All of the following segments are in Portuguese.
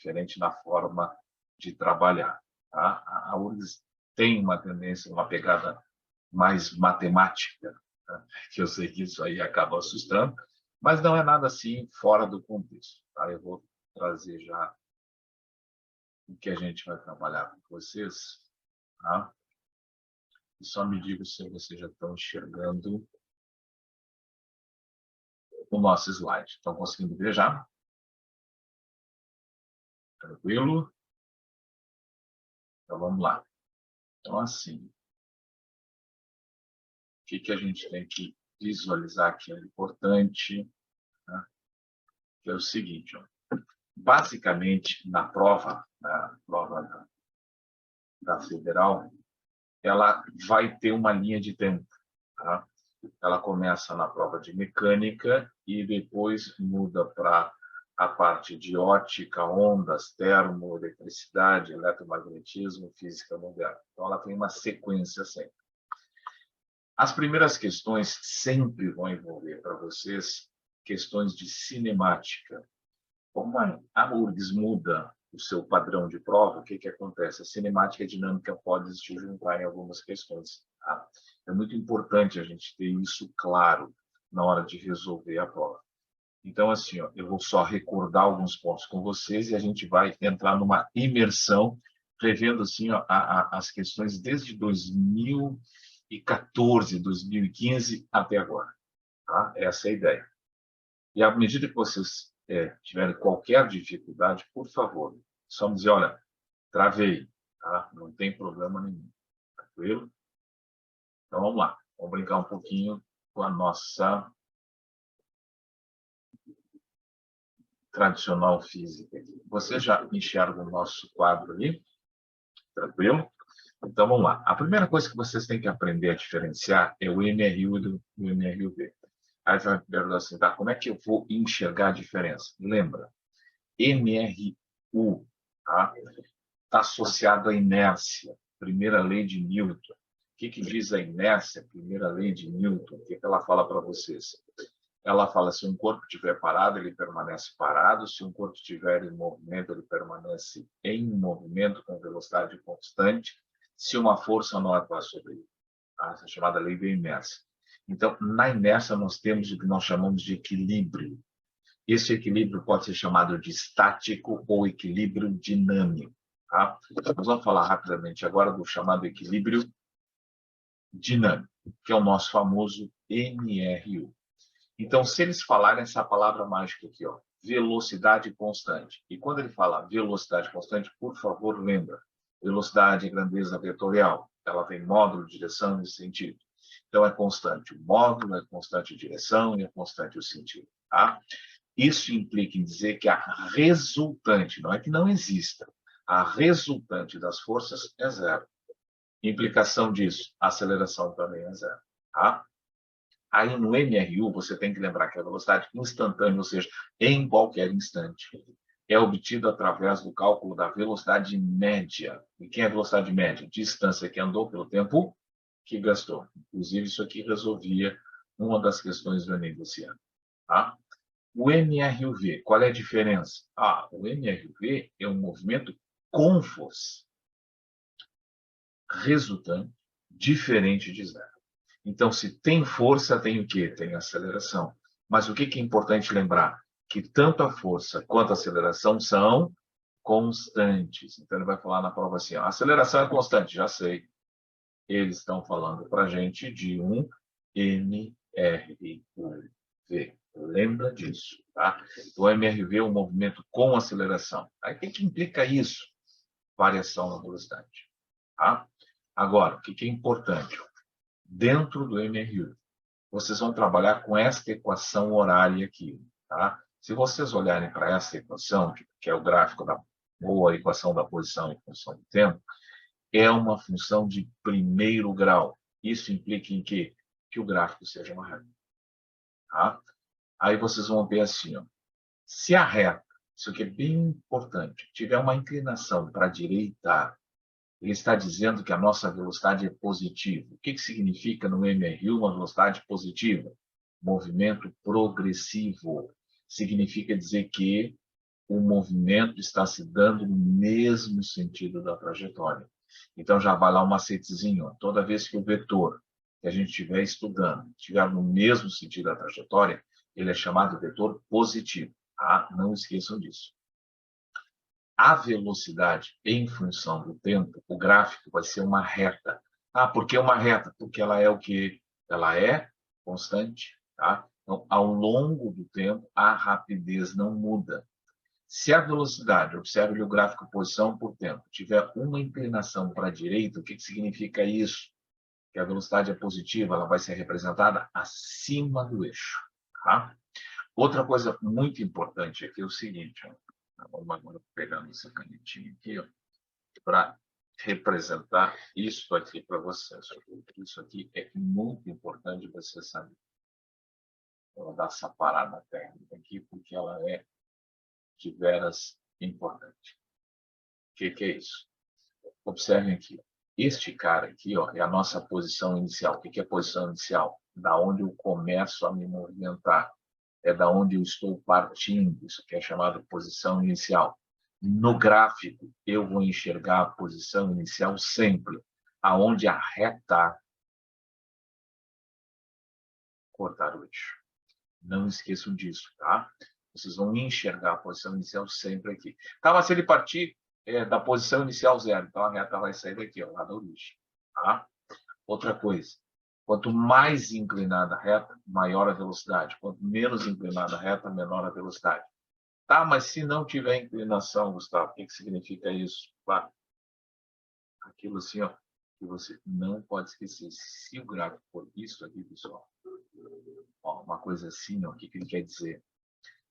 diferente na forma de trabalhar. Tá? A URGS tem uma tendência, uma pegada mais matemática, tá? Que eu sei que isso aí acaba assustando, mas não é nada assim fora do contexto. Tá? Eu vou trazer já o que a gente vai trabalhar com vocês. Tá? E só me diga se vocês já estão enxergando o nosso slide. Estão conseguindo ver já? Tranquilo? Então, vamos lá. Então, assim, o que a gente tem que visualizar que é importante, né? Que é o seguinte, ó. Basicamente, na prova da Federal, ela vai ter uma linha de tempo. Tá? Ela começa na prova de mecânica e depois muda para a parte de ótica, ondas, termo, eletricidade, eletromagnetismo, física moderna. Então, ela tem uma sequência sempre. As primeiras questões sempre vão envolver para vocês questões de cinemática. Como a URGS muda o seu padrão de prova, o que acontece? A cinemática e a dinâmica podem se juntar em algumas questões. Tá? É muito importante a gente ter isso claro na hora de resolver a prova. Então, assim, ó, eu vou só recordar alguns pontos com vocês e a gente vai entrar numa imersão, revendo assim, ó, as questões desde 2014, 2015 até agora. Tá? Essa é a ideia. E à medida que vocês tiverem qualquer dificuldade, por favor, só me dizer, olha, travei, tá? Não tem problema nenhum. Tranquilo? Então, vamos lá. Vamos brincar um pouquinho com a nossa tradicional física. Você já enxerga o nosso quadro ali? Tranquilo? Então, vamos lá. A primeira coisa que vocês têm que aprender a diferenciar é o MRU e o MRUV. Aí você vai perguntar assim, tá, como é que eu vou enxergar a diferença? Lembra, MRU está associado à inércia, primeira lei de Newton. O que diz a inércia, primeira lei de Newton? O que ela fala para vocês? Ela fala, se um corpo estiver parado, ele permanece parado. Se um corpo estiver em movimento, ele permanece em movimento com velocidade constante. Se uma força não atuar sobre ele. Essa é chamada lei da inércia. Então, na inércia, nós temos o que nós chamamos de equilíbrio. Esse equilíbrio pode ser chamado de estático ou equilíbrio dinâmico. Tá? Nós vamos falar rapidamente agora do chamado equilíbrio dinâmico, que é o nosso famoso MRU. Então, se eles falarem essa palavra mágica aqui, ó, velocidade constante, e quando ele fala velocidade constante, por favor, lembra, velocidade e grandeza vetorial, ela tem módulo, direção e sentido. Então, é constante o módulo, é constante a direção e é constante o sentido. Tá? Isso implica em dizer que a resultante, não é que não exista, a resultante das forças é zero. Implicação disso, a aceleração também é zero. Tá? Aí no MRU você tem que lembrar que a velocidade instantânea, ou seja, em qualquer instante, é obtida através do cálculo da velocidade média. E quem é a velocidade média? Distância que andou pelo tempo que gastou. Inclusive, isso aqui resolvia uma das questões do Enem desse ano. Tá? O MRUV, qual é a diferença? O MRUV é um movimento com força, resultante diferente de zero. Então, se tem força, tem o quê? Tem aceleração. Mas o que é importante lembrar? Que tanto a força quanto a aceleração são constantes. Então, ele vai falar na prova assim, a aceleração é constante, já sei. Eles estão falando para a gente de um MRUV. Lembra disso, tá? O MRV é um movimento com aceleração. Aí, o que implica isso? Variação na velocidade. Tá? Agora, o que é importante? Dentro do MRU, vocês vão trabalhar com esta equação horária aqui. Tá? Se vocês olharem para essa equação, que é o gráfico ou a equação da posição em função do tempo, é uma função de primeiro grau. Isso implica em quê? Que o gráfico seja uma reta. Tá? Aí vocês vão ver assim, ó, se a reta, isso aqui é bem importante, tiver uma inclinação para a direita, ele está dizendo que a nossa velocidade é positiva. O que significa no MRU uma velocidade positiva? Movimento progressivo. Significa dizer que o movimento está se dando no mesmo sentido da trajetória. Então, já vai lá um macetezinho. Ó. Toda vez que o vetor que a gente estiver estudando estiver no mesmo sentido da trajetória, ele é chamado vetor positivo. Tá? Não esqueçam disso. A velocidade em função do tempo, o gráfico vai ser uma reta. Ah, por que uma reta? Porque ela é o quê? Ela é constante. Tá? Então, ao longo do tempo, a rapidez não muda. Se a velocidade, observe o gráfico posição por tempo, tiver uma inclinação para a direita, o que significa isso? Que a velocidade é positiva, ela vai ser representada acima do eixo. Tá? Outra coisa muito importante aqui é o seguinte, ó. Vamos agora pegando essa canetinha aqui, para representar isso aqui para vocês. Isso aqui é muito importante você saber. Vou dar essa parada técnica aqui, porque ela é de veras importante. O que é isso? Observem aqui. Este cara aqui, ó, é a nossa posição inicial. O que é a posição inicial? Da onde eu começo a me movimentar. É da onde eu estou partindo. Isso aqui é chamado posição inicial. No gráfico, eu vou enxergar a posição inicial sempre aonde a reta cortar o eixo. Não esqueçam disso, tá? Vocês vão enxergar a posição inicial sempre aqui. Tá, mas se ele partir da posição inicial zero, então a reta vai sair daqui, ó, lá da origem, tá? Outra coisa, quanto mais inclinada a reta, maior a velocidade. Quanto menos inclinada a reta, menor a velocidade. Tá, mas se não tiver inclinação, Gustavo, o que significa isso? Claro, aquilo assim, ó, que você não pode esquecer. Se o gráfico for isso aqui, pessoal, ó, uma coisa assim, ó, o que ele quer dizer?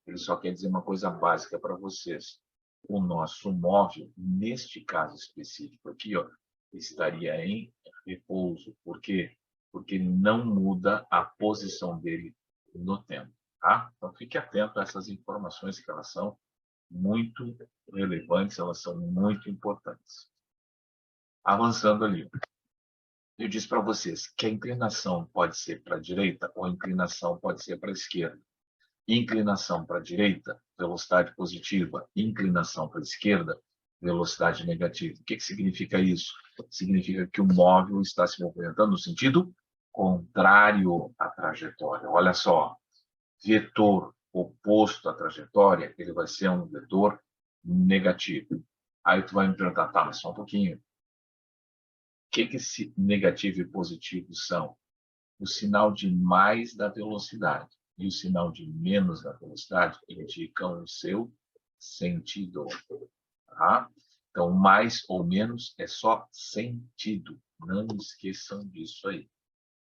Ele só quer dizer uma coisa básica para vocês. O nosso móvel, neste caso específico aqui, ó, estaria em repouso. Por quê? Porque ele não muda a posição dele no tempo. Tá? Então, fique atento a essas informações, que elas são muito relevantes, elas são muito importantes. Avançando ali. Eu disse para vocês que a inclinação pode ser para a direita ou a inclinação pode ser para a esquerda. Inclinação para a direita, velocidade positiva. Inclinação para a esquerda, velocidade negativa. O que significa isso? Significa que o móvel está se movimentando no sentido contrário à trajetória. Olha só, vetor oposto à trajetória, ele vai ser um vetor negativo. Aí tu vai me perguntar, tá, mas só um pouquinho. O que esse negativo e positivo são? O sinal de mais da velocidade e o sinal de menos da velocidade indicam o seu sentido. Tá? Então, mais ou menos é só sentido. Não esqueçam disso aí.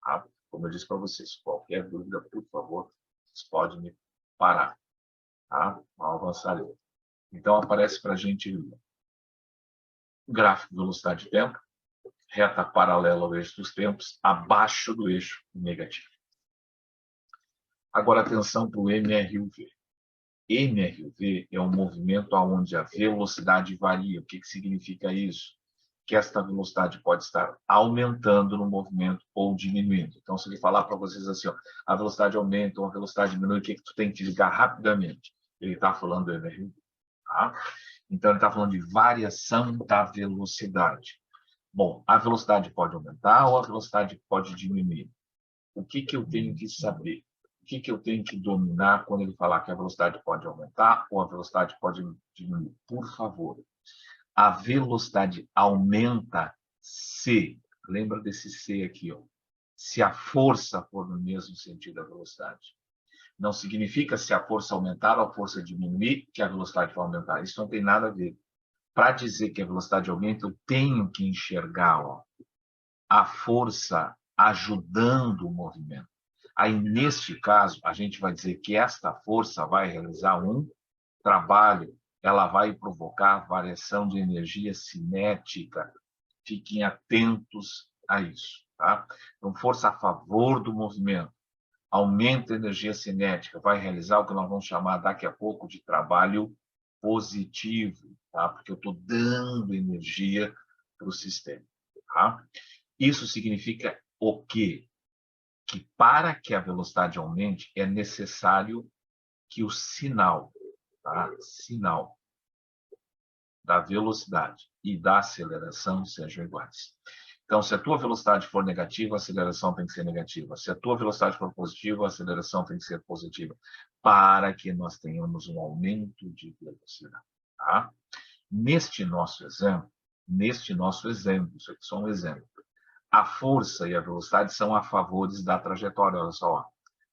Tá? Como eu disse para vocês, qualquer dúvida, por favor, vocês podem me parar. Tá? Vamos avançar ali. Então, aparece para a gente o gráfico de velocidade de tempo, reta paralela ao eixo dos tempos, abaixo do eixo negativo. Agora, atenção para o MRUV. MRUV é um movimento onde a velocidade varia. O que significa isso? Que esta velocidade pode estar aumentando no movimento ou diminuindo. Então, se ele falar para vocês assim, ó, a velocidade aumenta ou a velocidade diminui, o que tu tem que ligar rapidamente? Ele está falando do MRUV. Tá? Então, ele está falando de variação da velocidade. Bom, a velocidade pode aumentar ou a velocidade pode diminuir. O que eu tenho que saber? O que eu tenho que dominar quando ele falar que a velocidade pode aumentar ou a velocidade pode diminuir? Por favor, a velocidade aumenta se, lembra desse se aqui, ó, se a força for no mesmo sentido da velocidade. Não significa se a força aumentar ou a força diminuir que a velocidade vai aumentar. Isso não tem nada a ver. Para dizer que a velocidade aumenta, eu tenho que enxergar, ó, a força ajudando o movimento. Aí, neste caso, a gente vai dizer que esta força vai realizar um trabalho, ela vai provocar variação de energia cinética. Fiquem atentos a isso. Tá? Então, força a favor do movimento, aumenta a energia cinética, vai realizar o que nós vamos chamar daqui a pouco de trabalho positivo, tá? Porque eu estou dando energia para o sistema. Tá? Isso significa o quê? Que para que a velocidade aumente, é necessário que o sinal tá? Sinal da velocidade e da aceleração sejam iguais. Então, se a tua velocidade for negativa, a aceleração tem que ser negativa. Se a tua velocidade for positiva, a aceleração tem que ser positiva, para que nós tenhamos um aumento de velocidade. Tá? Neste nosso exemplo, isso aqui é só um exemplo, a força e a velocidade são a favores da trajetória, olha só,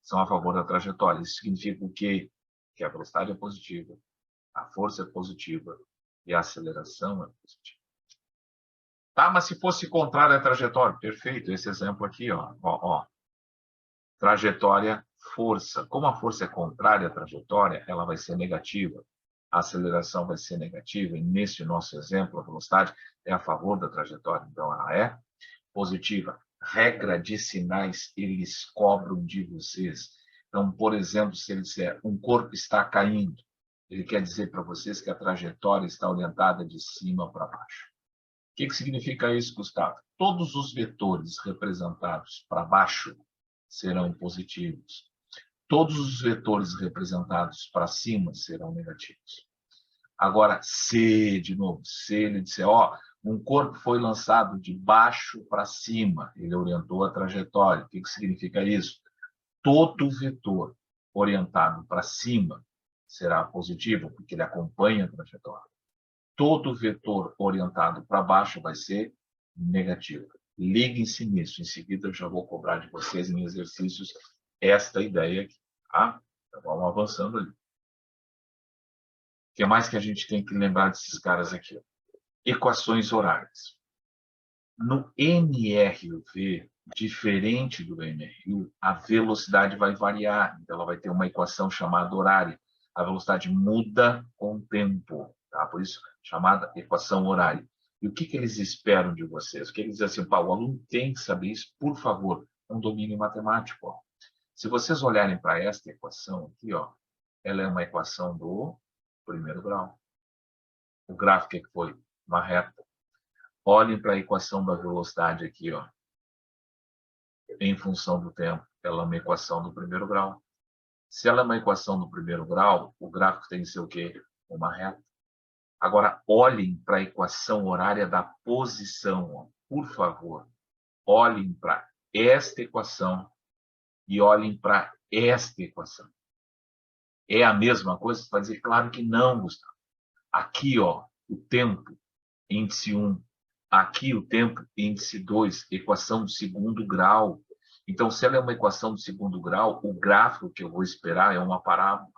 são a favor da trajetória. Isso significa o quê? Que a velocidade é positiva, a força é positiva e a aceleração é positiva. Tá, mas se fosse contrário à trajetória, perfeito, esse exemplo aqui, ó. Trajetória, força. Como a força é contrária à trajetória, ela vai ser negativa. A aceleração vai ser negativa, e nesse nosso exemplo, a velocidade é a favor da trajetória, então ela é positiva. Regra de sinais, eles cobram de vocês. Então, por exemplo, se ele disser um corpo está caindo, ele quer dizer para vocês que a trajetória está orientada de cima para baixo. O que significa isso, Gustavo? Todos os vetores representados para baixo serão positivos. Todos os vetores representados para cima serão negativos. Agora, se ele disser, ó, um corpo foi lançado de baixo para cima, ele orientou a trajetória. O que significa isso? Todo vetor orientado para cima será positivo, porque ele acompanha a trajetória. Todo vetor orientado para baixo vai ser negativo. Liguem-se nisso. Em seguida, eu já vou cobrar de vocês em exercícios esta ideia aqui. Tá? Então, vamos avançando ali. O que mais que a gente tem que lembrar desses caras aqui? Equações horárias. No MRV, diferente do MRU, a velocidade vai variar. Então, ela vai ter uma equação chamada horária. A velocidade muda com o tempo. Tá? Por isso, chamada equação horária. E o que eles esperam de vocês? O que eles dizem assim, o aluno tem que saber isso, por favor, é um domínio matemático. Ó. Se vocês olharem para esta equação aqui, ó, ela é uma equação do primeiro grau. O gráfico que foi uma reta. Olhem para a equação da velocidade aqui, ó. Em função do tempo, ela é uma equação do primeiro grau. Se ela é uma equação do primeiro grau, o gráfico tem que ser o quê? Uma reta. Agora, olhem para a equação horária da posição. Ó. Por favor, olhem para esta equação e olhem para esta equação. É a mesma coisa? Você vai dizer, claro que não, Gustavo. Aqui, ó, o tempo, índice 1. Aqui, o tempo, índice 2, equação do segundo grau. Então, se ela é uma equação do segundo grau, o gráfico que eu vou esperar é uma parábola.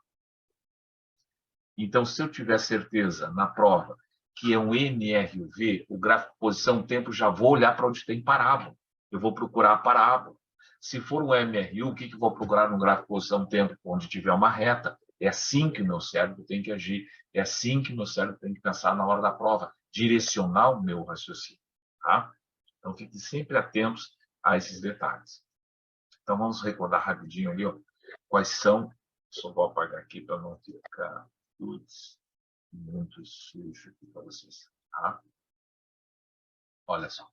Então, se eu tiver certeza na prova que é um MRV, o gráfico posição-tempo, já vou olhar para onde tem parábola. Eu vou procurar a parábola. Se for um MRU, o que eu vou procurar no gráfico posição-tempo? Onde tiver uma reta. É assim que o meu cérebro tem que agir. É assim que o meu cérebro tem que pensar na hora da prova. Direcionar o meu raciocínio. Tá? Então, fiquem sempre atentos a esses detalhes. Então, vamos recordar rapidinho ali, ó, quais são. Só vou apagar aqui para não ficar muito sujo aqui para vocês. Tá? Olha só.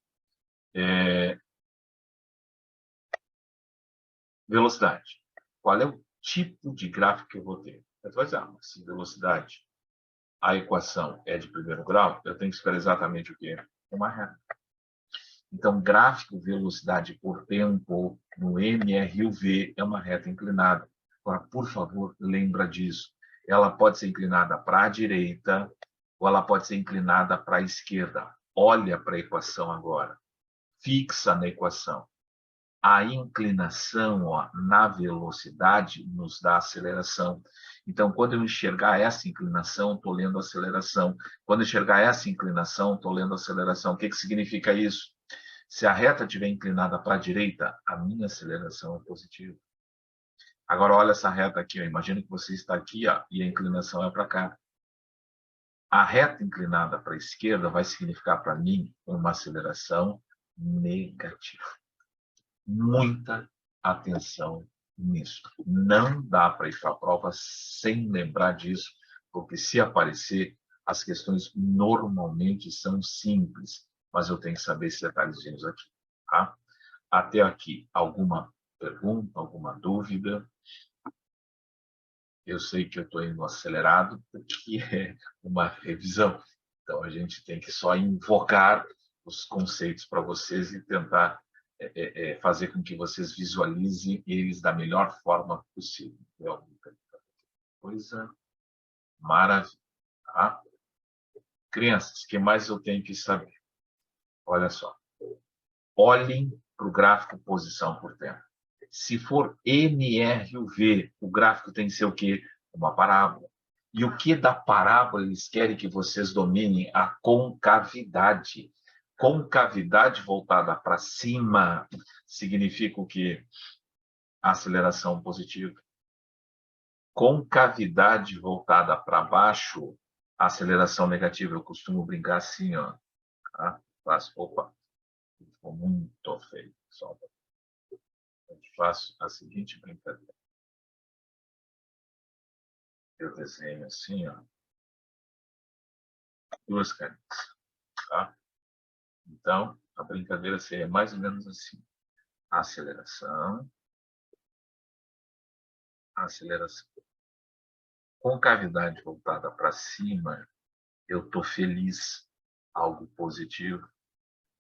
Velocidade. Qual é o tipo de gráfico que eu vou ter? Você vai dizer, se velocidade, a equação é de primeiro grau, eu tenho que esperar exatamente o quê? Uma reta. Então, gráfico velocidade por tempo no MRUV é uma reta inclinada. Agora, por favor, lembra disso. Ela pode ser inclinada para a direita ou ela pode ser inclinada para a esquerda. Olha para a equação agora. Fixa na equação. A inclinação, ó, na velocidade nos dá aceleração. Então, quando eu enxergar essa inclinação, estou lendo aceleração. Quando eu enxergar essa inclinação, estou lendo aceleração. O que significa isso? Se a reta estiver inclinada para a direita, a minha aceleração é positiva. Agora, olha essa reta aqui. Ó. Imagina que você está aqui, ó, e a inclinação é para cá. A reta inclinada para a esquerda vai significar para mim uma aceleração negativa. Muita atenção nisso. Não dá para ir para a prova sem lembrar disso, porque se aparecer, as questões normalmente são simples, mas eu tenho que saber esses detalhezinhos aqui. Tá? Até aqui, alguma pergunta, alguma dúvida? Eu sei que eu estou indo acelerado, porque é uma revisão. Então, a gente tem que só invocar os conceitos para vocês e tentar fazer com que vocês visualizem eles da melhor forma possível. Coisa maravilhosa. Tá? Crianças, o que mais eu tenho que saber? Olha só. Olhem para o gráfico posição por tempo. Se for NRUV, o gráfico tem que ser o quê? Uma parábola. E o que da parábola eles querem que vocês dominem? A concavidade. Concavidade voltada para cima significa o quê? Aceleração positiva. Concavidade voltada para baixo, aceleração negativa. Eu costumo brincar assim, ó. Tá? Opa, ficou muito feio. Eu faço a seguinte brincadeira. Eu desenho assim, ó, duas carinhas, tá? Então, a brincadeira seria mais ou menos assim. Aceleração, aceleração. Concavidade voltada para cima, eu estou feliz, algo positivo.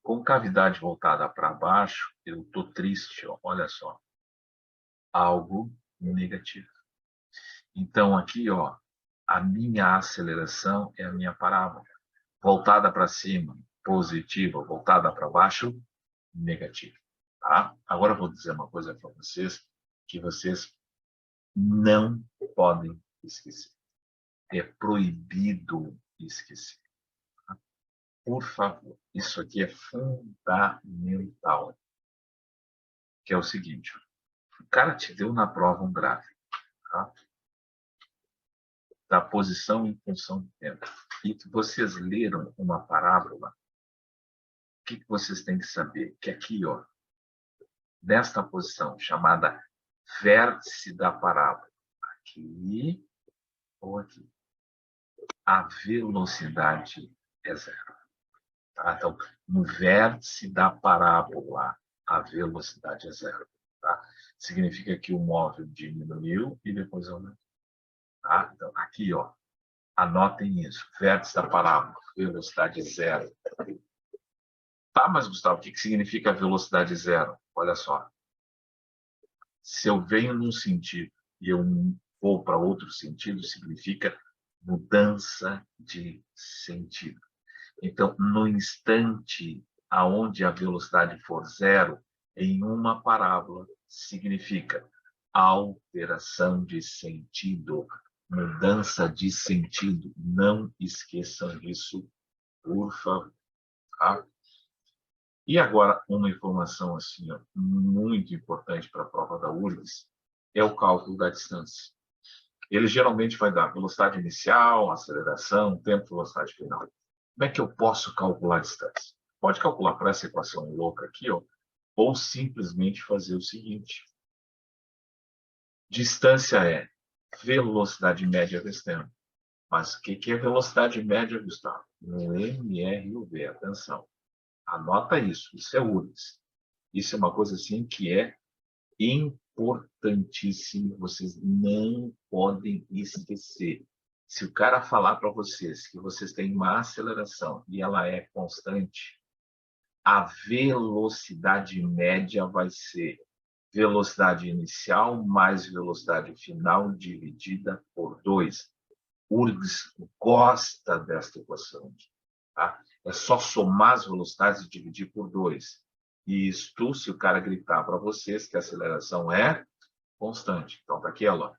Concavidade voltada para baixo, eu estou triste, ó, olha só, algo negativo. Então, aqui, ó, a minha aceleração é a minha parábola. Voltada para cima, positiva. Voltada para baixo, negativa. Tá? Agora eu vou dizer uma coisa para vocês que vocês não podem esquecer. É proibido esquecer. Tá? Por favor, isso aqui é fundamental. Que é o seguinte, o cara te deu na prova um gráfico, tá? Da posição em função do tempo. E vocês leram uma parábola, o que vocês têm que saber? Que aqui, ó, nesta posição chamada vértice da parábola, aqui ou aqui, a velocidade é zero. Tá? Então, no vértice da parábola, a velocidade é zero. Tá? Significa que o móvel diminuiu e depois aumentou. Tá? Então, aqui, ó, anotem isso. Vértice da parábola, velocidade é zero. Tá, mas Gustavo, o que significa velocidade zero? Olha só. Se eu venho num sentido e eu vou para outro sentido, significa mudança de sentido. Então, no instante aonde a velocidade for zero, em uma parábola, significa alteração de sentido, mudança de sentido. Não esqueçam disso, por favor. Tá? E agora, uma informação assim, ó, muito importante para a prova da URGS é o cálculo da distância. Ele geralmente vai dar velocidade inicial, aceleração, tempo, velocidade final. Como é que eu posso calcular a distância? Pode calcular para essa equação louca aqui, ó, ou simplesmente fazer o seguinte. Distância é velocidade média vezes tempo. Mas o que é velocidade média, Gustavo? No MRUV, atenção. Anota isso, isso é URGS. Isso é uma coisa assim que é importantíssimo, vocês não podem esquecer. Se o cara falar para vocês que vocês têm uma aceleração e ela é constante, a velocidade média vai ser velocidade inicial mais velocidade final dividida por 2. URGS gosta desta equação. Tá? É só somar as velocidades e dividir por 2. E isto, se o cara gritar para vocês que a aceleração é constante. Então, está aqui, ó,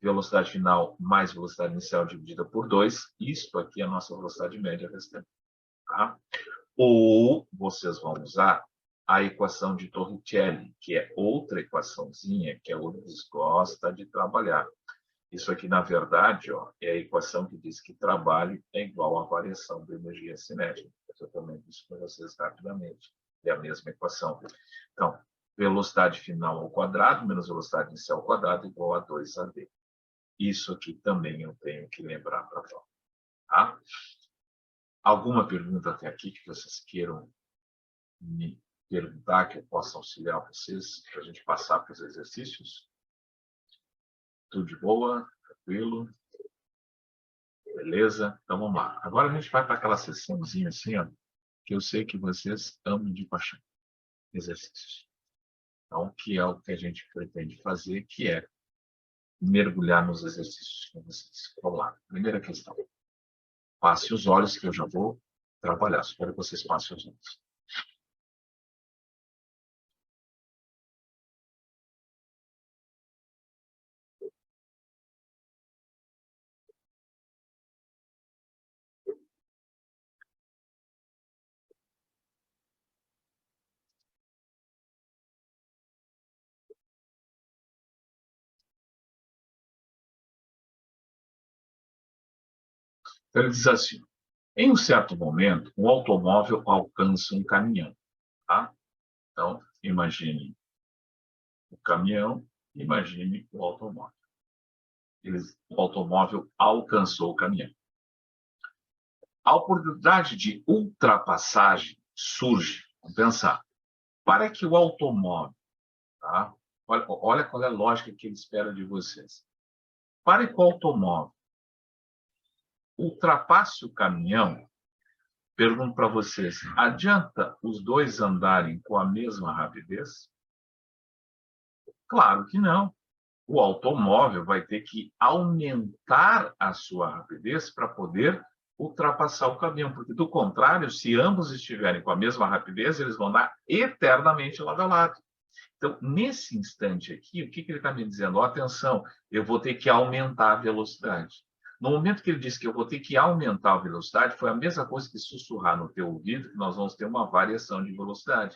velocidade final mais velocidade inicial dividida por 2. Isto aqui é a nossa velocidade média vezes tempo. Tá? Ou vocês vão usar a equação de Torricelli, que é outra equaçãozinha que a URGS gosta de trabalhar. Isso aqui, na verdade, ó, é a equação que diz que trabalho é igual à variação da energia cinética. Eu também disse para vocês rapidamente. É a mesma equação. Então, velocidade final ao quadrado menos velocidade inicial ao quadrado igual a 2AD. Isso aqui também eu tenho que lembrar para a prova. Tá? Alguma pergunta até aqui que vocês queiram me perguntar, que eu possa auxiliar vocês para a gente passar para os exercícios? Tudo de boa? Tranquilo? Beleza? Então vamos lá. Agora a gente vai para aquela sessãozinha assim, ó, que eu sei que vocês amam de paixão. Exercícios. Então, que é o que a gente pretende fazer, que é mergulhar nos exercícios com vocês. Vamos lá. Primeira questão. Passe os olhos, que eu já vou trabalhar. Espero que vocês passem os olhos. Então, ele diz assim: em um certo momento, um automóvel alcança um caminhão. Tá? Então, imagine o caminhão, imagine o automóvel. O automóvel alcançou o caminhão. A oportunidade de ultrapassagem surge. Vamos pensar. Para que o automóvel, tá? Olha qual é a lógica que ele espera de vocês. Para que o automóvel ultrapasse o caminhão, pergunto para vocês, adianta os dois andarem com a mesma rapidez? Claro que não. O automóvel vai ter que aumentar a sua rapidez para poder ultrapassar o caminhão, porque do contrário, se ambos estiverem com a mesma rapidez, eles vão andar eternamente lado a lado. Então, nesse instante aqui, o que ele está me dizendo? Oh, atenção, eu vou ter que aumentar a velocidade. No momento que ele disse que eu vou ter que aumentar a velocidade, foi a mesma coisa que sussurrar no teu ouvido que nós vamos ter uma variação de velocidade.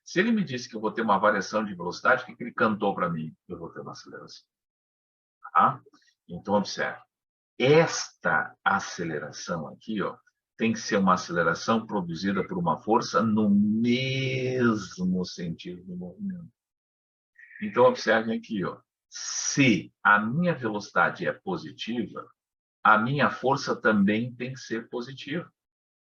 Se ele me disse que eu vou ter uma variação de velocidade, o que ele cantou para mim? Eu vou ter uma aceleração. Tá? Então, observe. Esta aceleração aqui, ó, tem que ser uma aceleração produzida por uma força no mesmo sentido do movimento. Então, observem aqui, ó. Se a minha velocidade é positiva, a minha força também tem que ser positiva.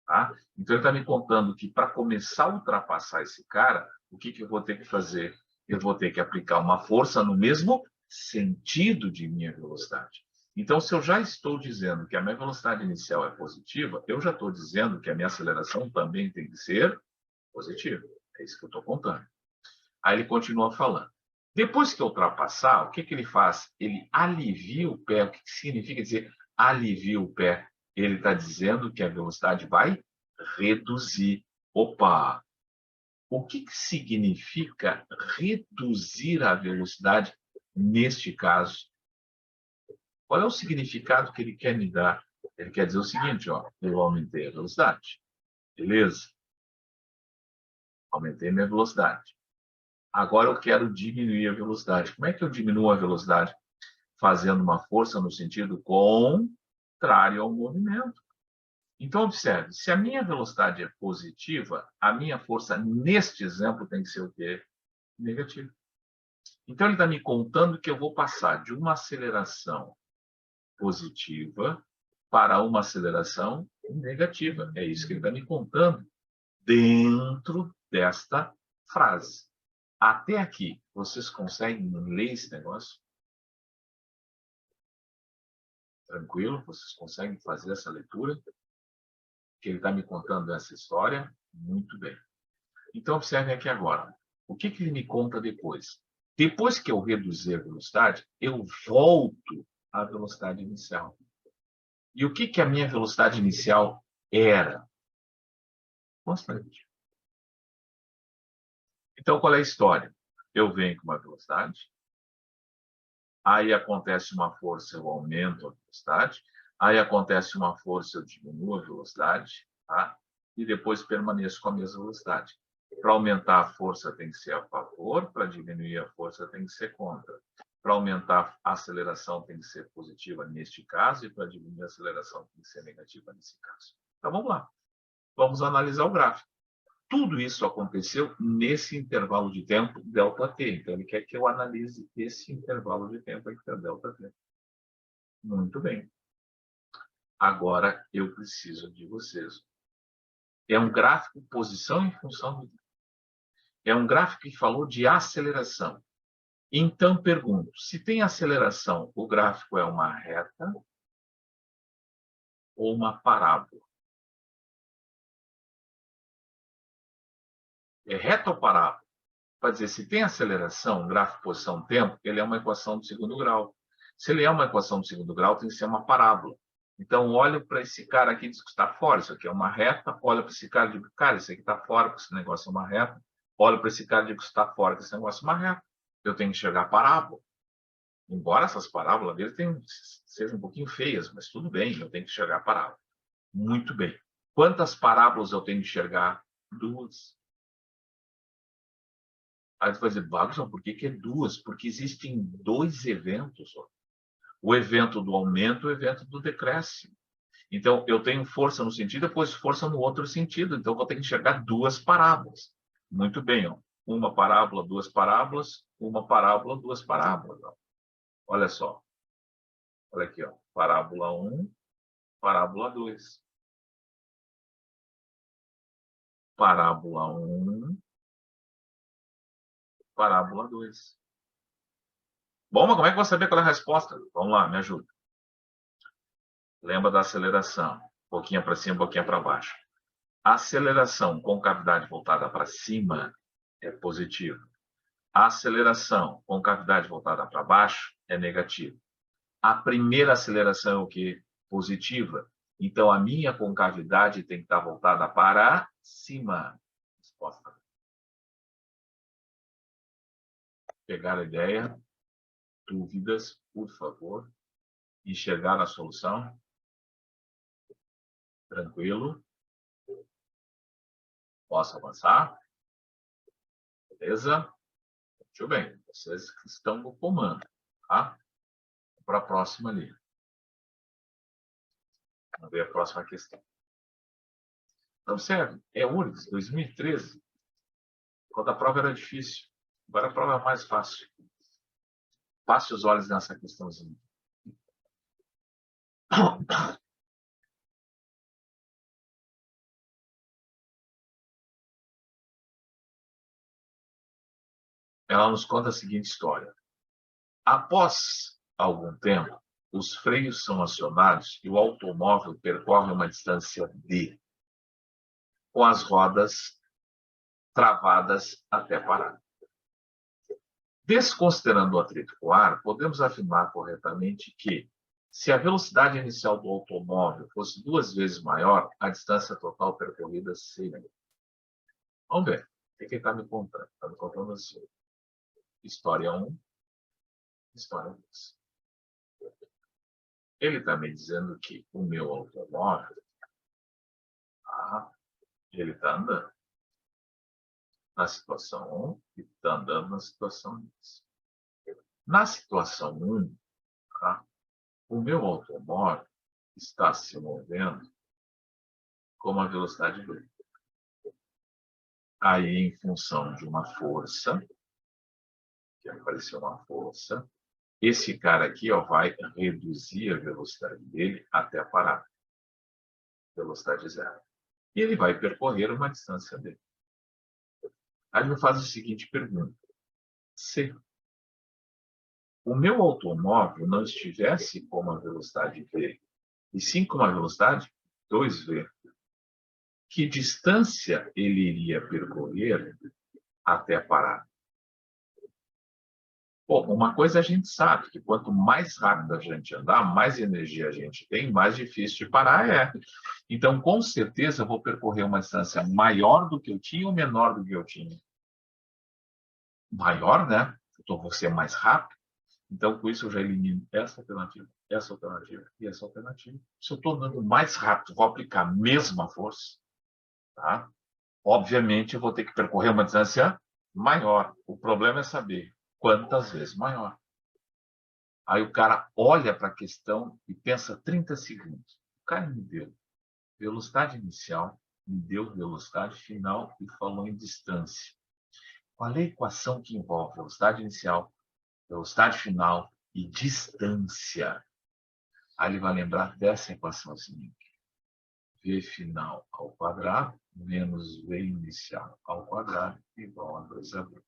Tá? Então, ele está me contando que para começar a ultrapassar esse cara, o que eu vou ter que fazer? Eu vou ter que aplicar uma força no mesmo sentido de minha velocidade. Então, se eu já estou dizendo que a minha velocidade inicial é positiva, eu já estou dizendo que a minha aceleração também tem que ser positiva. É isso que eu estou contando. Aí ele continua falando. Depois que ultrapassar, o que ele faz? Ele alivia o pé. O que significa dizer alivia o pé? Ele está dizendo que a velocidade vai reduzir. Opa! O que significa reduzir a velocidade neste caso? Qual é o significado que ele quer me dar? Ele quer dizer o seguinte, ó, eu aumentei a velocidade. Beleza? Aumentei minha velocidade. Agora eu quero diminuir a velocidade. Como é que eu diminuo a velocidade? Fazendo uma força no sentido contrário ao movimento. Então, observe, se a minha velocidade é positiva, a minha força, neste exemplo, tem que ser o quê? Negativa. Então, ele está me contando que eu vou passar de uma aceleração positiva para uma aceleração negativa. É isso que ele está me contando dentro desta frase. Até aqui, vocês conseguem ler esse negócio? Tranquilo? Vocês conseguem fazer essa leitura? Que ele está me contando essa história? Muito bem. Então, observem aqui agora. O que ele me conta depois? Depois que eu reduzir a velocidade, eu volto à velocidade inicial. E o que a minha velocidade inicial era? Constante. Então, qual é a história? Eu venho com uma velocidade, aí acontece uma força, eu aumento a velocidade, aí acontece uma força, eu diminuo a velocidade, tá? E depois permaneço com a mesma velocidade. Para aumentar a força tem que ser a favor, para diminuir a força tem que ser contra. Para aumentar a aceleração tem que ser positiva neste caso, e para diminuir a aceleração tem que ser negativa nesse caso. Então vamos lá. Vamos analisar o gráfico. Tudo isso aconteceu nesse intervalo de tempo ΔT. Então, ele quer que eu analise esse intervalo de tempo aqui, que é ΔT. Muito bem. Agora, eu preciso de vocês. É um gráfico posição em função do tempo. É um gráfico que falou de aceleração. Então, pergunto, se tem aceleração, o gráfico é uma reta ou uma parábola? É reta ou parábola? Para dizer, se tem aceleração, gráfico, posição, tempo, ele é uma equação do segundo grau. Se ele é uma equação do segundo grau, tem que ser uma parábola. Então, olho para esse cara aqui e diz que está fora, isso aqui é uma reta. Olho para esse cara e digo, cara, isso aqui está fora, porque esse negócio é uma reta. Olho para esse cara e digo que está fora, que esse negócio é uma reta. Eu tenho que enxergar a parábola. Embora essas parábolas dele sejam um pouquinho feias, mas tudo bem, eu tenho que enxergar a parábola. Muito bem. Quantas parábolas eu tenho que enxergar? 2. Aí tu vai dizer, Wagner, por que é 2? Porque existem 2 eventos. Ó. O evento do aumento e o evento do decréscimo. Então, eu tenho força no sentido, depois força no outro sentido. Então, eu vou ter que enxergar 2 parábolas. Muito bem. Ó. Uma parábola, 2 parábolas. Uma parábola, 2 parábolas. Ó. Olha só. Olha aqui. Ó. Parábola 1, parábola 2. Parábola 1, parábola 2. Bom, mas como é que eu vou saber qual é a resposta? Vamos lá, me ajuda. Lembra da aceleração. Um pouquinho para cima, um pouquinho para baixo. A aceleração com cavidade voltada para cima é positiva. A aceleração com cavidade voltada para baixo é negativa. A primeira aceleração é o quê? Positiva. Então, a minha concavidade tem que estar voltada para cima. Resposta. Pegar a ideia? Dúvidas, por favor? Enxergar a solução? Tranquilo? Posso avançar? Beleza? Muito bem. Vocês que estão no comando. Tá? Para a próxima ali. Vamos ver a próxima questão. Então, observe, é URGS, 2013, quando a prova era difícil. Agora a prova é mais fácil. Passe os olhos nessa questãozinha. Ela nos conta a seguinte história. Após algum tempo, os freios são acionados e o automóvel percorre uma distância D, com as rodas travadas até parar. Desconsiderando o atrito com o ar, podemos afirmar corretamente que, se a velocidade inicial do automóvel fosse 2 vezes maior, a distância total percorrida seria. Vamos ver. O que ele está me contando? Está me contando assim. História 1, história 2. Ele está me dizendo que o meu automóvel, ele está andando na situação 1 e está andando na situação 2. Na situação 1, o meu automóvel está se movendo com uma velocidade V. Aí, em função de uma força, que apareceu uma força, esse cara aqui vai reduzir a velocidade dele até parar. Velocidade zero. E ele vai percorrer uma distância dele. Aí me faz a seguinte pergunta. Se o meu automóvel não estivesse com uma velocidade V, e sim com uma velocidade 2V, que distância ele iria percorrer até parar? Bom, uma coisa a gente sabe, que quanto mais rápido a gente andar, mais energia a gente tem, mais difícil de parar é. Então, com certeza, eu vou percorrer uma distância maior do que eu tinha ou menor do que eu tinha? Maior, né? Então, vou ser mais rápido. Então, com isso, eu já elimino essa alternativa e essa alternativa. Se eu estou andando mais rápido, vou aplicar a mesma força, tá? Obviamente, eu vou ter que percorrer uma distância maior. O problema é saber quantas vezes maior. Aí o cara olha para a questão e pensa 30 segundos. O cara me deu velocidade inicial, me deu velocidade final e falou em distância. Qual é a equação que envolve velocidade inicial, velocidade final e distância? Aí ele vai lembrar dessa equaçãozinha. V final ao quadrado menos V inicial ao quadrado igual a 2AB.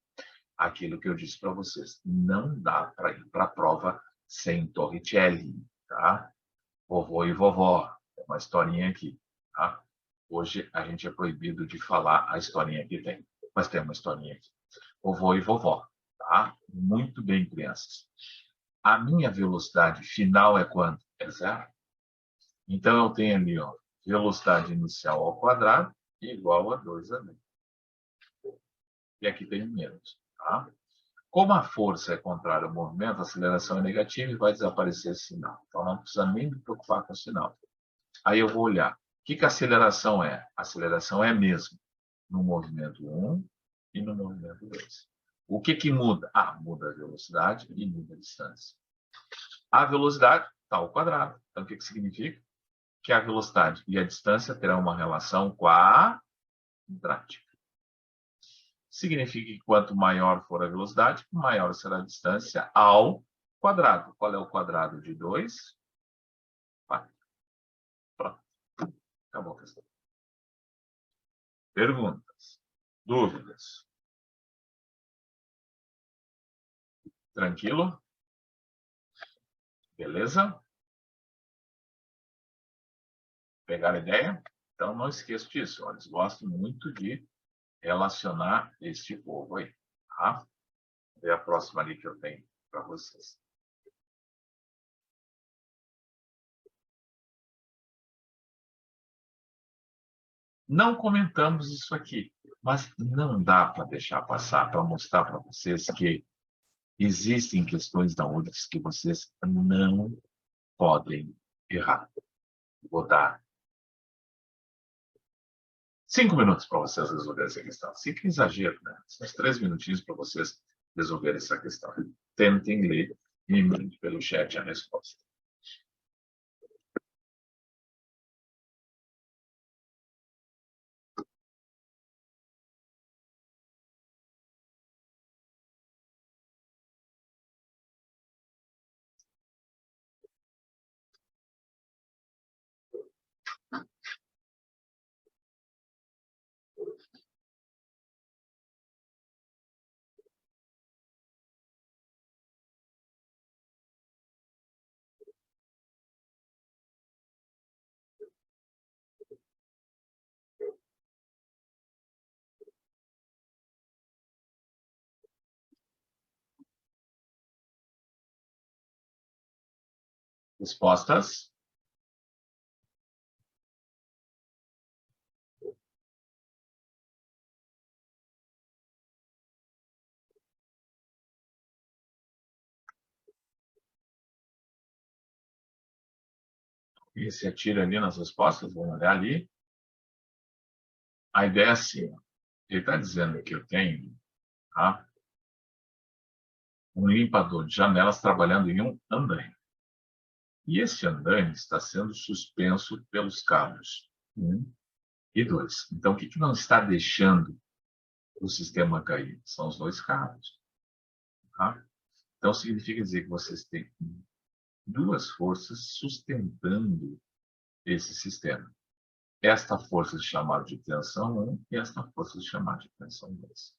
aquilo que eu disse para vocês. Não dá para ir para a prova sem Torricelli, tá? Vovô e vovó. Tem uma historinha aqui, tá? Hoje a gente é proibido de falar a historinha que tem, mas tem uma historinha aqui. Vovô e vovó, tá? Muito bem, crianças. A minha velocidade final é quanto? É zero. Então, eu tenho ali, ó, velocidade inicial ao quadrado igual a 2v. E aqui tem um menos, tá? Como a força é contrária ao movimento, a aceleração é negativa e vai desaparecer esse sinal. Então, não precisa nem me preocupar com o sinal. Aí eu vou olhar. O que a aceleração é? A aceleração é a mesma no movimento 1 e no movimento 2. O que muda? Ah, muda a velocidade e muda a distância. A velocidade está ao quadrado. Então, o que significa? Que a velocidade e a distância terão uma relação quadrática. Significa que quanto maior for a velocidade, maior será a distância ao quadrado. Qual é o quadrado de 2? 4. Pronto. Acabou a questão. Perguntas? Dúvidas? Tranquilo? Beleza? Pegaram a ideia? Então, não esqueça disso. Eles gostam muito de relacionar este povo aí. Tá? É a próxima ali que eu tenho para vocês. Não comentamos isso aqui, mas não dá para deixar passar, para mostrar para vocês que existem questões da URGS que vocês não podem errar. Vou dar 5 minutos para vocês resolverem essa questão. 5 é exagero, né? São 3 minutinhos para vocês resolverem essa questão. Tentem ler e me mandem pelo chat a resposta. Respostas? E se atira ali nas respostas, vamos olhar ali. A ideia é assim, ó. Ele está dizendo que eu tenho, tá, um limpador de janelas trabalhando em um andaime. E esse andaime está sendo suspenso pelos cabos 1 e 2. Então, o que não está deixando o sistema cair? São os 2 cabos. Tá? Então, significa dizer que vocês têm 2 forças sustentando esse sistema. Esta força se chama de tensão 1 e esta força se chama de tensão 2.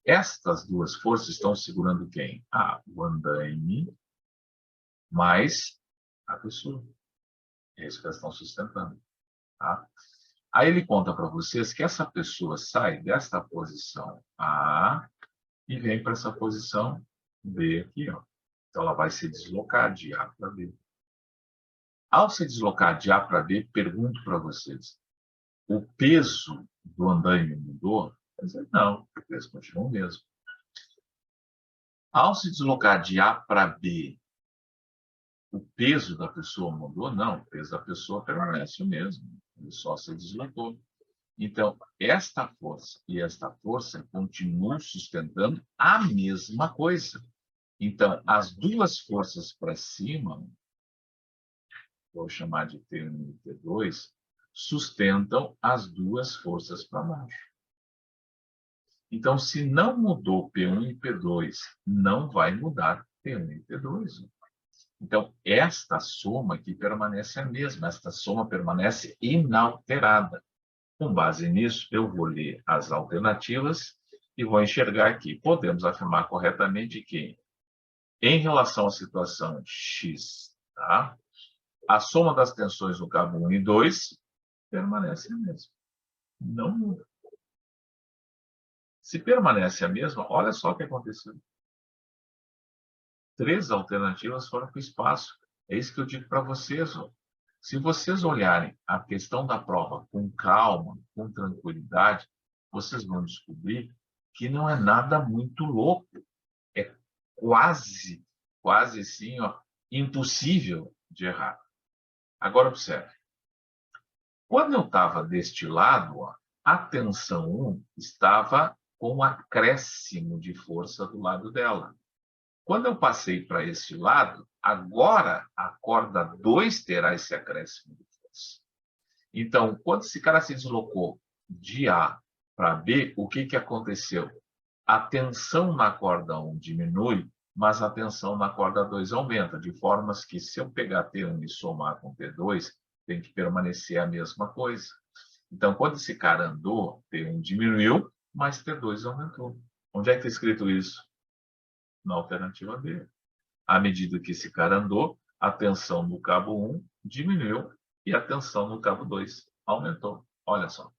Estas 2 forças estão segurando quem? O andaime mais a pessoa. É isso que elas estão sustentando. Tá? Aí ele conta para vocês que essa pessoa sai desta posição A e vem para essa posição B aqui. Ó. Então, ela vai se deslocar de A para B. Ao se deslocar de A para B, pergunto para vocês, o peso do andaime mudou? Quer dizer, não, o peso continua o mesmo. Ao se deslocar de A para B, o peso da pessoa mudou? Não, o peso da pessoa permanece o mesmo. Ele só se deslocou. Então, esta força e esta força continuam sustentando a mesma coisa. Então, as 2 forças para cima, vou chamar de T1 e T2, sustentam as 2 forças para baixo. Então, se não mudou P1 e P2, não vai mudar P1 e P2. Então, esta soma aqui permanece a mesma, esta soma permanece inalterada. Com base nisso, eu vou ler as alternativas e vou enxergar aqui. Podemos afirmar corretamente que, em relação à situação X, tá? A soma das tensões no cabo 1 e 2 permanece a mesma. Não muda. Se permanece a mesma, olha só o que aconteceu. 3 alternativas foram para o espaço. É isso que eu digo para vocês. Ó. Se vocês olharem a questão da prova com calma, com tranquilidade, vocês vão descobrir que não é nada muito louco. É quase assim, ó, impossível de errar. Agora observe. Quando eu estava deste lado, ó, a tensão 1 estava com um acréscimo de força do lado dela. Quando eu passei para este lado, agora a corda 2 terá esse acréscimo de força. Então, quando esse cara se deslocou de A para B, o que aconteceu? A tensão na corda 1 diminui, mas a tensão na corda 2 aumenta, de formas que, se eu pegar T1 e somar com T2, tem que permanecer a mesma coisa. Então, quando esse cara andou, T1 diminuiu, mas T2 aumentou. Onde é que está escrito isso? Na alternativa B. À medida que esse cara andou, a tensão no cabo 1 diminuiu e a tensão no cabo 2 aumentou. Olha só.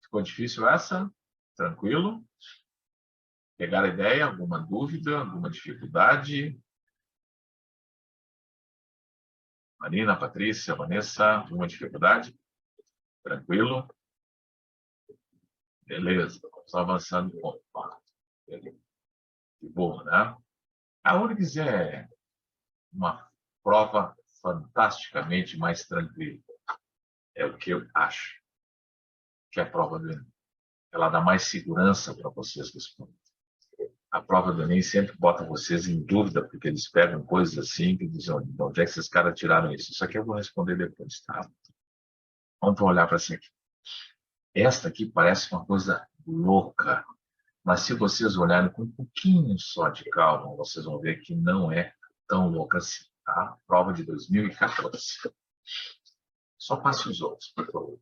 Ficou difícil essa? Tranquilo? Pegar a ideia? Alguma dúvida? Alguma dificuldade? Marina, Patrícia, Vanessa, alguma dificuldade? Tranquilo? Beleza. Vamos avançando um pouco. Beleza. Que boa, né? A URGS é uma prova fantasticamente mais tranquila. É o que eu acho que é a prova do Enem. Ela dá mais segurança para vocês responder. A prova do Enem sempre bota vocês em dúvida, porque eles pegam coisas assim que dizem, de onde é que esses caras tiraram isso? Isso aqui eu vou responder depois, tá? Vamos olhar para essa aqui. Esta aqui parece uma coisa louca, mas se vocês olharem com um pouquinho só de calma, vocês vão ver que não é tão louca assim, tá? Prova de 2014. Só passe os outros, por favor.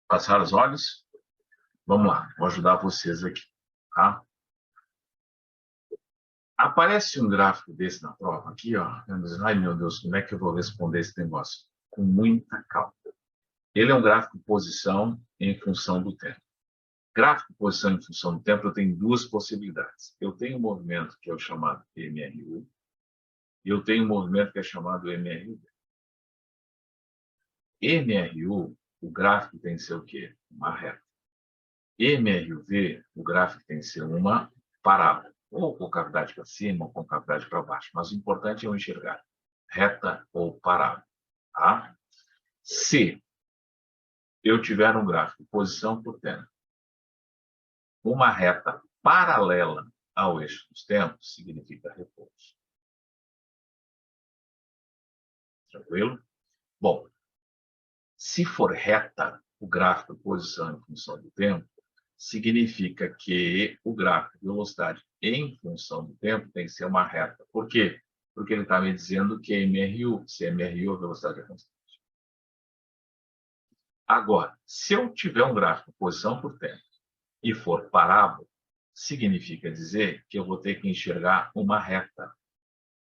Passar os olhos? Vamos lá, vou ajudar vocês aqui, tá? Aparece um gráfico desse na prova aqui, ó. Ai, meu Deus, como é que eu vou responder esse negócio? Com muita calma. Ele é um gráfico de posição em função do tempo. Gráfico de posição em função do tempo, eu tenho duas possibilidades. Eu tenho um movimento que é o chamado MRU e eu tenho um movimento que é chamado MRV. MRU, o gráfico tem que ser o quê? Uma reta. MRV, o gráfico tem que ser uma parábola, ou com cavidade para cima, ou com cavidade para baixo. Mas o importante é eu enxergar reta ou parábola. Tá? Se eu tiver um gráfico posição por tempo, uma reta paralela ao eixo dos tempos, significa repouso. Tranquilo? Bom, se for reta, o gráfico de posição em função do tempo, significa que o gráfico de velocidade em função do tempo tem que ser uma reta. Por quê? Porque ele está me dizendo que é MRU, se MRU a velocidade é constante. Agora, se eu tiver um gráfico de posição por tempo e for parábola, significa dizer que eu vou ter que enxergar uma reta.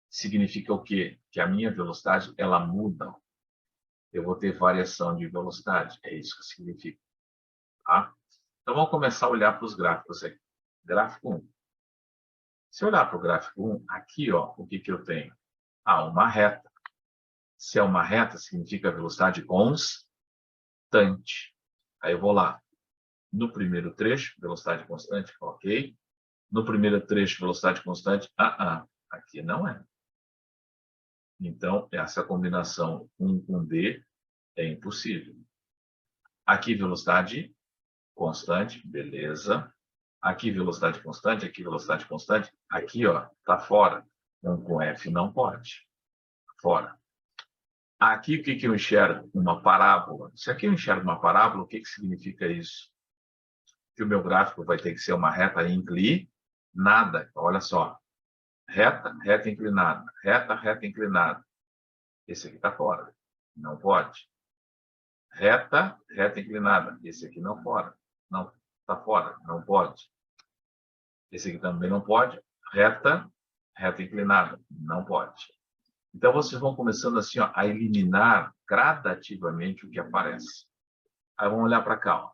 Significa o quê? Que a minha velocidade ela muda. Eu vou ter variação de velocidade. É isso que significa. Tá? Então, vamos começar a olhar para os gráficos aqui. Gráfico 1. Se eu olhar para o gráfico 1, aqui, ó, o que eu tenho? Ah, uma reta. Se é uma reta, significa velocidade constante. Aí eu vou lá. No primeiro trecho, velocidade constante, ok. No primeiro trecho, velocidade constante, aqui não é. Então, essa combinação 1 com D é impossível. Aqui, velocidade constante, beleza. Aqui, velocidade constante, aqui, velocidade constante. Aqui, ó, tá fora. 1 com F não pode. Fora. Aqui, o que eu enxergo? Uma parábola. Se aqui eu enxergo uma parábola, o que significa isso? Que o meu gráfico vai ter que ser uma reta inclinada. Olha só. Reta, reta inclinada. Reta, reta inclinada. Esse aqui está fora. Não pode. Reta, reta inclinada. Esse aqui não fora. Não, está fora. Não pode. Esse aqui também não pode. Reta, reta inclinada. Não pode. Então, vocês vão começando assim, ó, a eliminar gradativamente o que aparece. Aí vamos olhar para cá. Ó.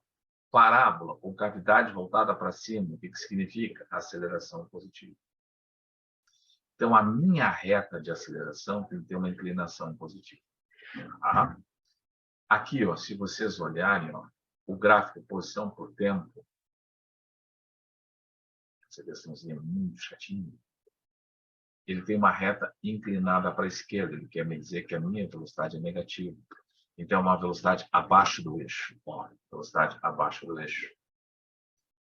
Parábola com cavidade voltada para cima. O que significa? Aceleração positiva. Então, a minha reta de aceleração tem que ter uma inclinação positiva. Tá? Aqui, ó, se vocês olharem, ó, o gráfico posição por tempo, essa questãozinha muito chatinha, ele tem uma reta inclinada para a esquerda. Ele quer me dizer que a minha velocidade é negativa. Então, é uma velocidade abaixo do eixo. Ó, velocidade abaixo do eixo.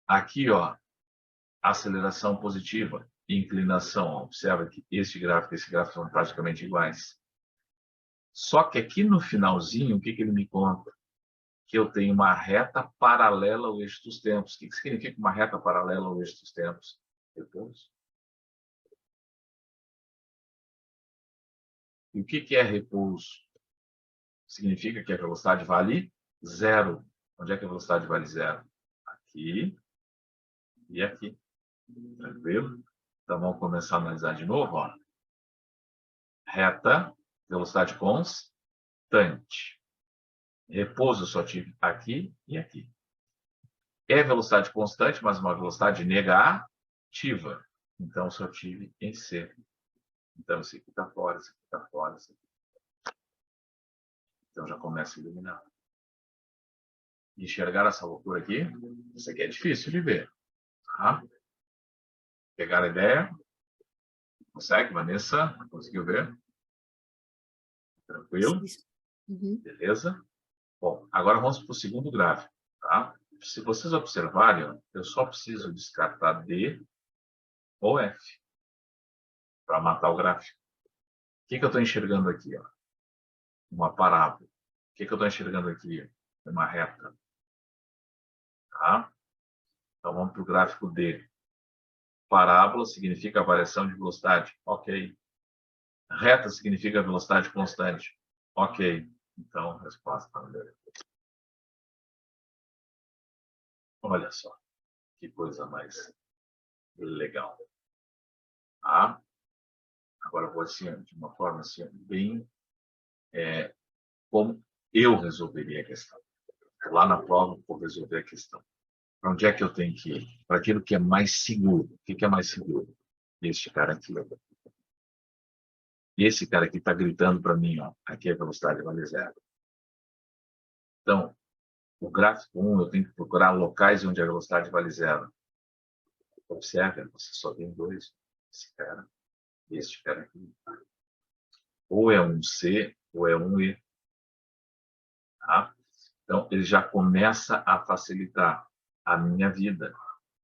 Aqui, ó, aceleração positiva, inclinação. Ó, observa que esse gráfico e esse gráfico são praticamente iguais. Só que aqui no finalzinho, o que ele me conta? Que eu tenho uma reta paralela ao eixo dos tempos. O que significa uma reta paralela ao eixo dos tempos? Repouso. E o que é repouso? Significa que a velocidade vale zero. Onde é que a velocidade vale zero? Aqui e aqui. Tranquilo? Então, vamos começar a analisar de novo. Ó. Reta, velocidade constante. Repouso eu só tive aqui e aqui. É velocidade constante, mas uma velocidade negativa. Então, só tive em C. Então, esse aqui está fora, esse aqui está fora, esse aqui. Então, já começa a iluminar. Enxergar essa loucura aqui? Isso aqui é difícil de ver. Tá? Pegar a ideia? Consegue, Vanessa? Conseguiu ver? Tranquilo? Uhum. Beleza? Bom, agora vamos para o segundo gráfico. Tá? Se vocês observarem, eu só preciso descartar D ou F para matar o gráfico. O que eu estou enxergando aqui? Ó? Uma parábola. O que eu estou enxergando aqui? Uma reta. Tá? Então vamos para o gráfico D. Parábola significa variação de velocidade. Ok. Reta significa velocidade constante. Ok. Então, resposta. Olha só. Que coisa mais legal. Tá? Agora eu vou assim, de uma forma assim, bem como eu resolveria a questão. Lá na prova, eu vou resolver a questão. Para onde é que eu tenho que ir? Para aquilo que é mais seguro. O que é mais seguro? Este cara aqui. E esse cara aqui está gritando para mim, ó, aqui a velocidade vale zero. Então, o gráfico 1, eu tenho que procurar locais onde a velocidade vale zero. Observe, você só tem dois. Esse cara e este cara aqui. Ou é um C, ou é um E. Tá? Então, ele já começa a facilitar a minha vida.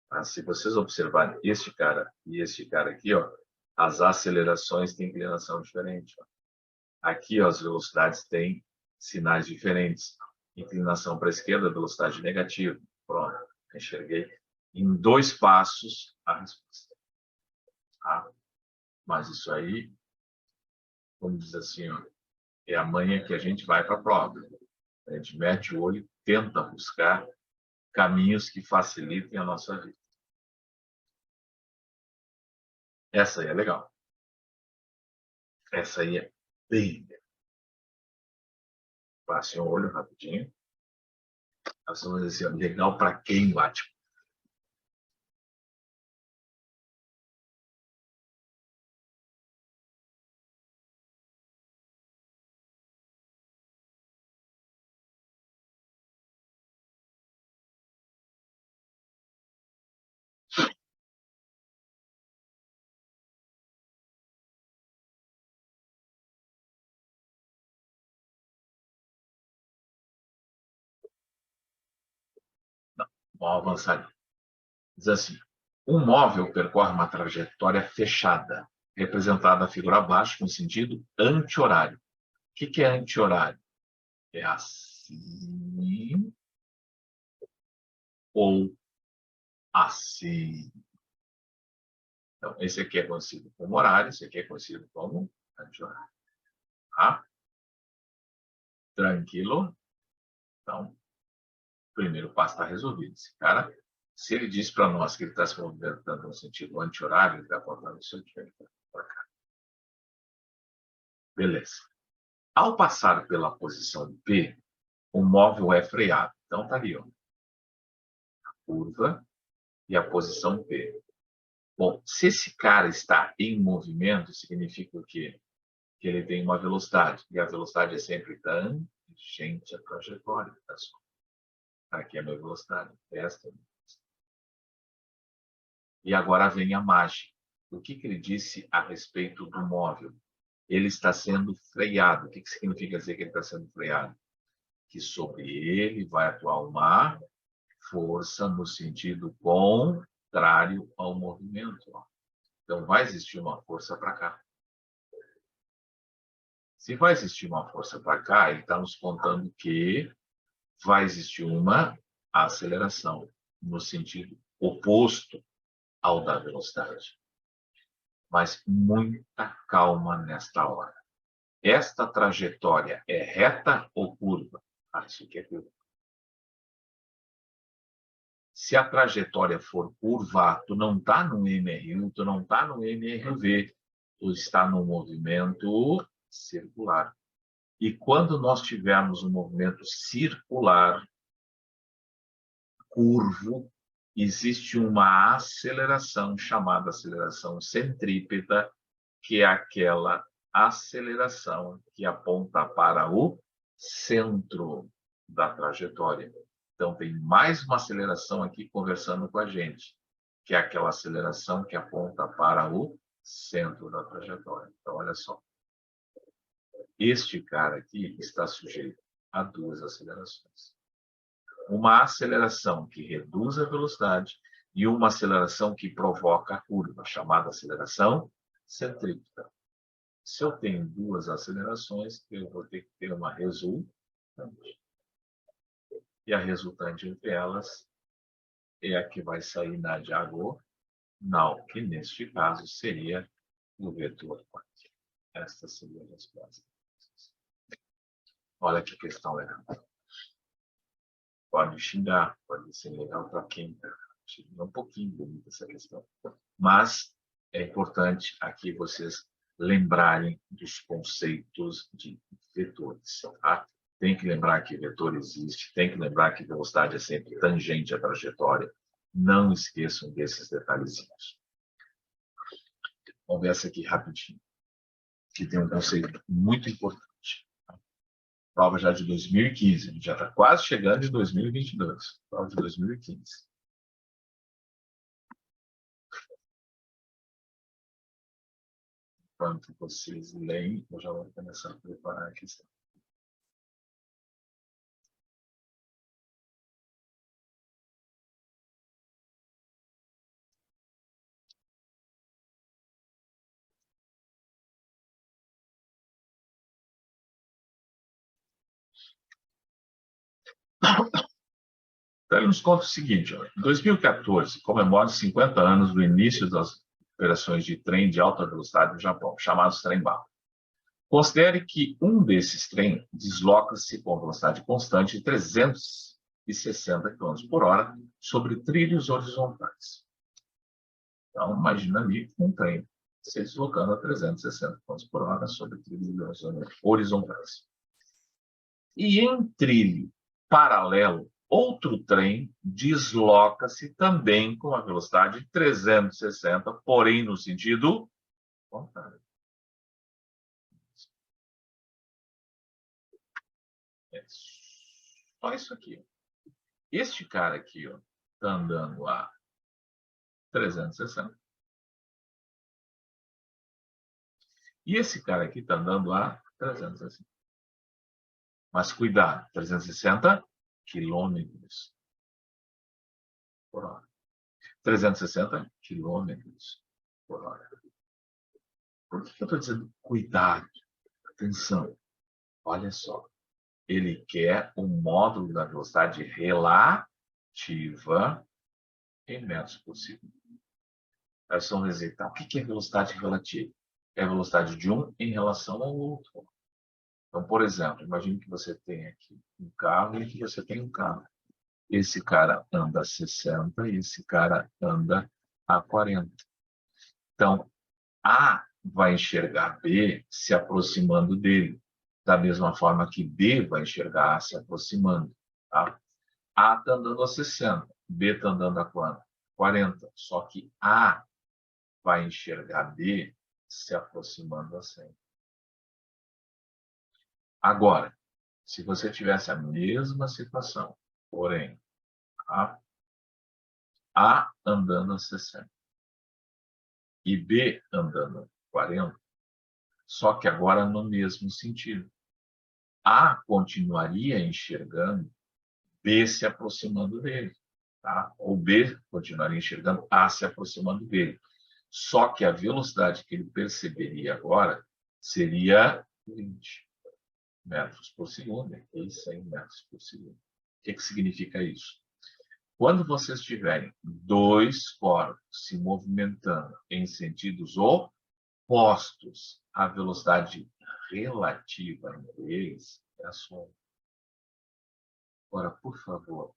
Tá? Se vocês observarem este cara e este cara aqui, ó, as acelerações têm inclinação diferente. Ó. Aqui, ó, as velocidades têm sinais diferentes. Inclinação para a esquerda, velocidade negativa. Pronto, enxerguei em 2 passos a resposta. Tá? Mas isso aí, como diz assim, ó, é a manha que a gente vai para a prova. A gente mete o olho, tenta buscar caminhos que facilitem a nossa vida. Essa aí é legal. Essa aí é bem legal. Passe um olho rapidinho. Nós vamos dizer assim, legal para quem bate Vamos avançar. Diz assim, um móvel percorre uma trajetória fechada, representada na figura abaixo, com sentido anti-horário. O que é anti-horário? É assim ou assim. Então, esse aqui é conhecido como horário, esse aqui é conhecido como anti-horário. Tá? Tranquilo? Então, o primeiro passo está resolvido. Esse cara, se ele diz para nós que ele está se movimentando no sentido anti-horário, ele está apontando isso aqui para cá. Beleza. Ao passar pela posição P, o móvel é freado. Então, está ali, ó. A curva e a posição P. Bom, se esse cara está em movimento, significa o quê? Que ele tem uma velocidade. E a velocidade é sempre tangente à trajetória. Tá só. Aqui é a minha velocidade. Esta. E agora vem a mágica. O que ele disse a respeito do móvel? Ele está sendo freado. O que significa dizer que ele está sendo freado? Que sobre ele vai atuar uma força no sentido contrário ao movimento. Então, vai existir uma força para cá. Se vai existir uma força para cá, ele está nos contando que vai existir uma aceleração no sentido oposto ao da velocidade. Mas muita calma nesta hora. Esta trajetória é reta ou curva? Isso aqui é curva. Se a trajetória for curva, tu não está no MRU, tu não está no MRV, tu está no movimento circular. E quando nós tivermos um movimento circular, curvo, existe uma aceleração chamada aceleração centrípeta, que é aquela aceleração que aponta para o centro da trajetória. Então, tem mais uma aceleração aqui conversando com a gente, que é aquela aceleração que aponta para o centro da trajetória. Então, olha só. Este cara aqui está sujeito a duas acelerações. Uma aceleração que reduz a velocidade e uma aceleração que provoca a curva, chamada aceleração centrípeta. Se eu tenho duas acelerações, eu vou ter que ter uma resultante. E a resultante entre elas é a que vai sair na diagonal, que neste caso seria o vetor quântico. Estas seriam as bases. Olha que questão legal. Pode xingar, pode ser legal para quem xinga um pouquinho bonita essa questão. Mas é importante aqui vocês lembrarem dos conceitos de vetores. Tá? Tem que lembrar que vetor existe, tem que lembrar que velocidade é sempre tangente à trajetória. Não esqueçam desses detalhezinhos. Vamos ver essa aqui rapidinho, que tem um conceito muito importante. Prova já de 2015, a gente já está quase chegando em 2022. Prova de 2015. Enquanto vocês leem, eu já vou começar a preparar a questão. Então, ele nos conta o seguinte: ó, em 2014, comemora 50 anos do início das operações de trem de alta velocidade no Japão, chamados trem-bala. Considere que um desses trens desloca-se com velocidade constante de 360 km por hora sobre trilhos horizontais. Então, imagina ali um trem se deslocando a 360 km por hora sobre trilhos horizontais. E em trilho paralelo, outro trem desloca-se também com a velocidade de 360, porém no sentido contrário. É só isso aqui. Este cara aqui está andando a 360. E esse cara aqui está andando a 360. Mas cuidado, 360 quilômetros. por hora. 360 quilômetros por hora. Por que eu estou dizendo cuidado? Atenção. Olha só. Ele quer um módulo da velocidade relativa em metros por segundo. Aí vocês vão dizer, tá, o que é velocidade relativa? É a velocidade de um em relação ao outro. Então, por exemplo, imagine que você tem aqui um carro e que você tem um carro. Esse cara anda a 60 e esse cara anda a 40. Então, A vai enxergar B se aproximando dele, da mesma forma que B vai enxergar A se aproximando. Tá? A está andando a 60, B está andando a quanto? 40. Só que A vai enxergar B se aproximando a 100. Agora, se você tivesse a mesma situação, porém, A andando a 60 e B andando a 40, só que agora no mesmo sentido. A continuaria enxergando B se aproximando dele, tá? Ou B continuaria enxergando A se aproximando dele. Só que a velocidade que ele perceberia agora seria 20 metros por segundo e 100 metros por segundo. O que significa isso? Quando vocês tiverem dois corpos se movimentando em sentidos opostos, a velocidade relativa entre eles é a soma. Agora, por favor,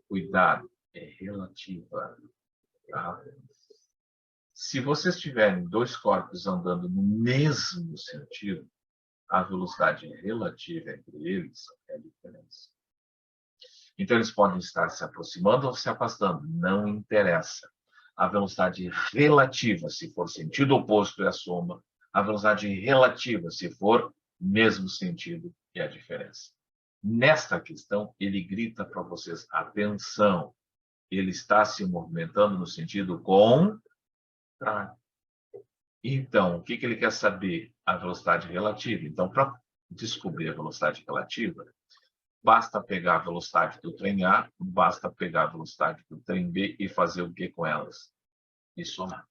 cuidado, é relativa. Tá? Se vocês tiverem dois corpos andando no mesmo sentido, a velocidade relativa entre eles é a diferença. Então, eles podem estar se aproximando ou se afastando, não interessa. A velocidade relativa, se for sentido oposto, é a soma. A velocidade relativa, se for mesmo sentido, é a diferença. Nesta questão, ele grita para vocês, atenção, ele está se movimentando no sentido contrário. Então, o que ele quer saber? A velocidade relativa. Então, para descobrir a velocidade relativa, basta pegar a velocidade do trem A, basta pegar a velocidade do trem B e fazer o que com elas? E somar.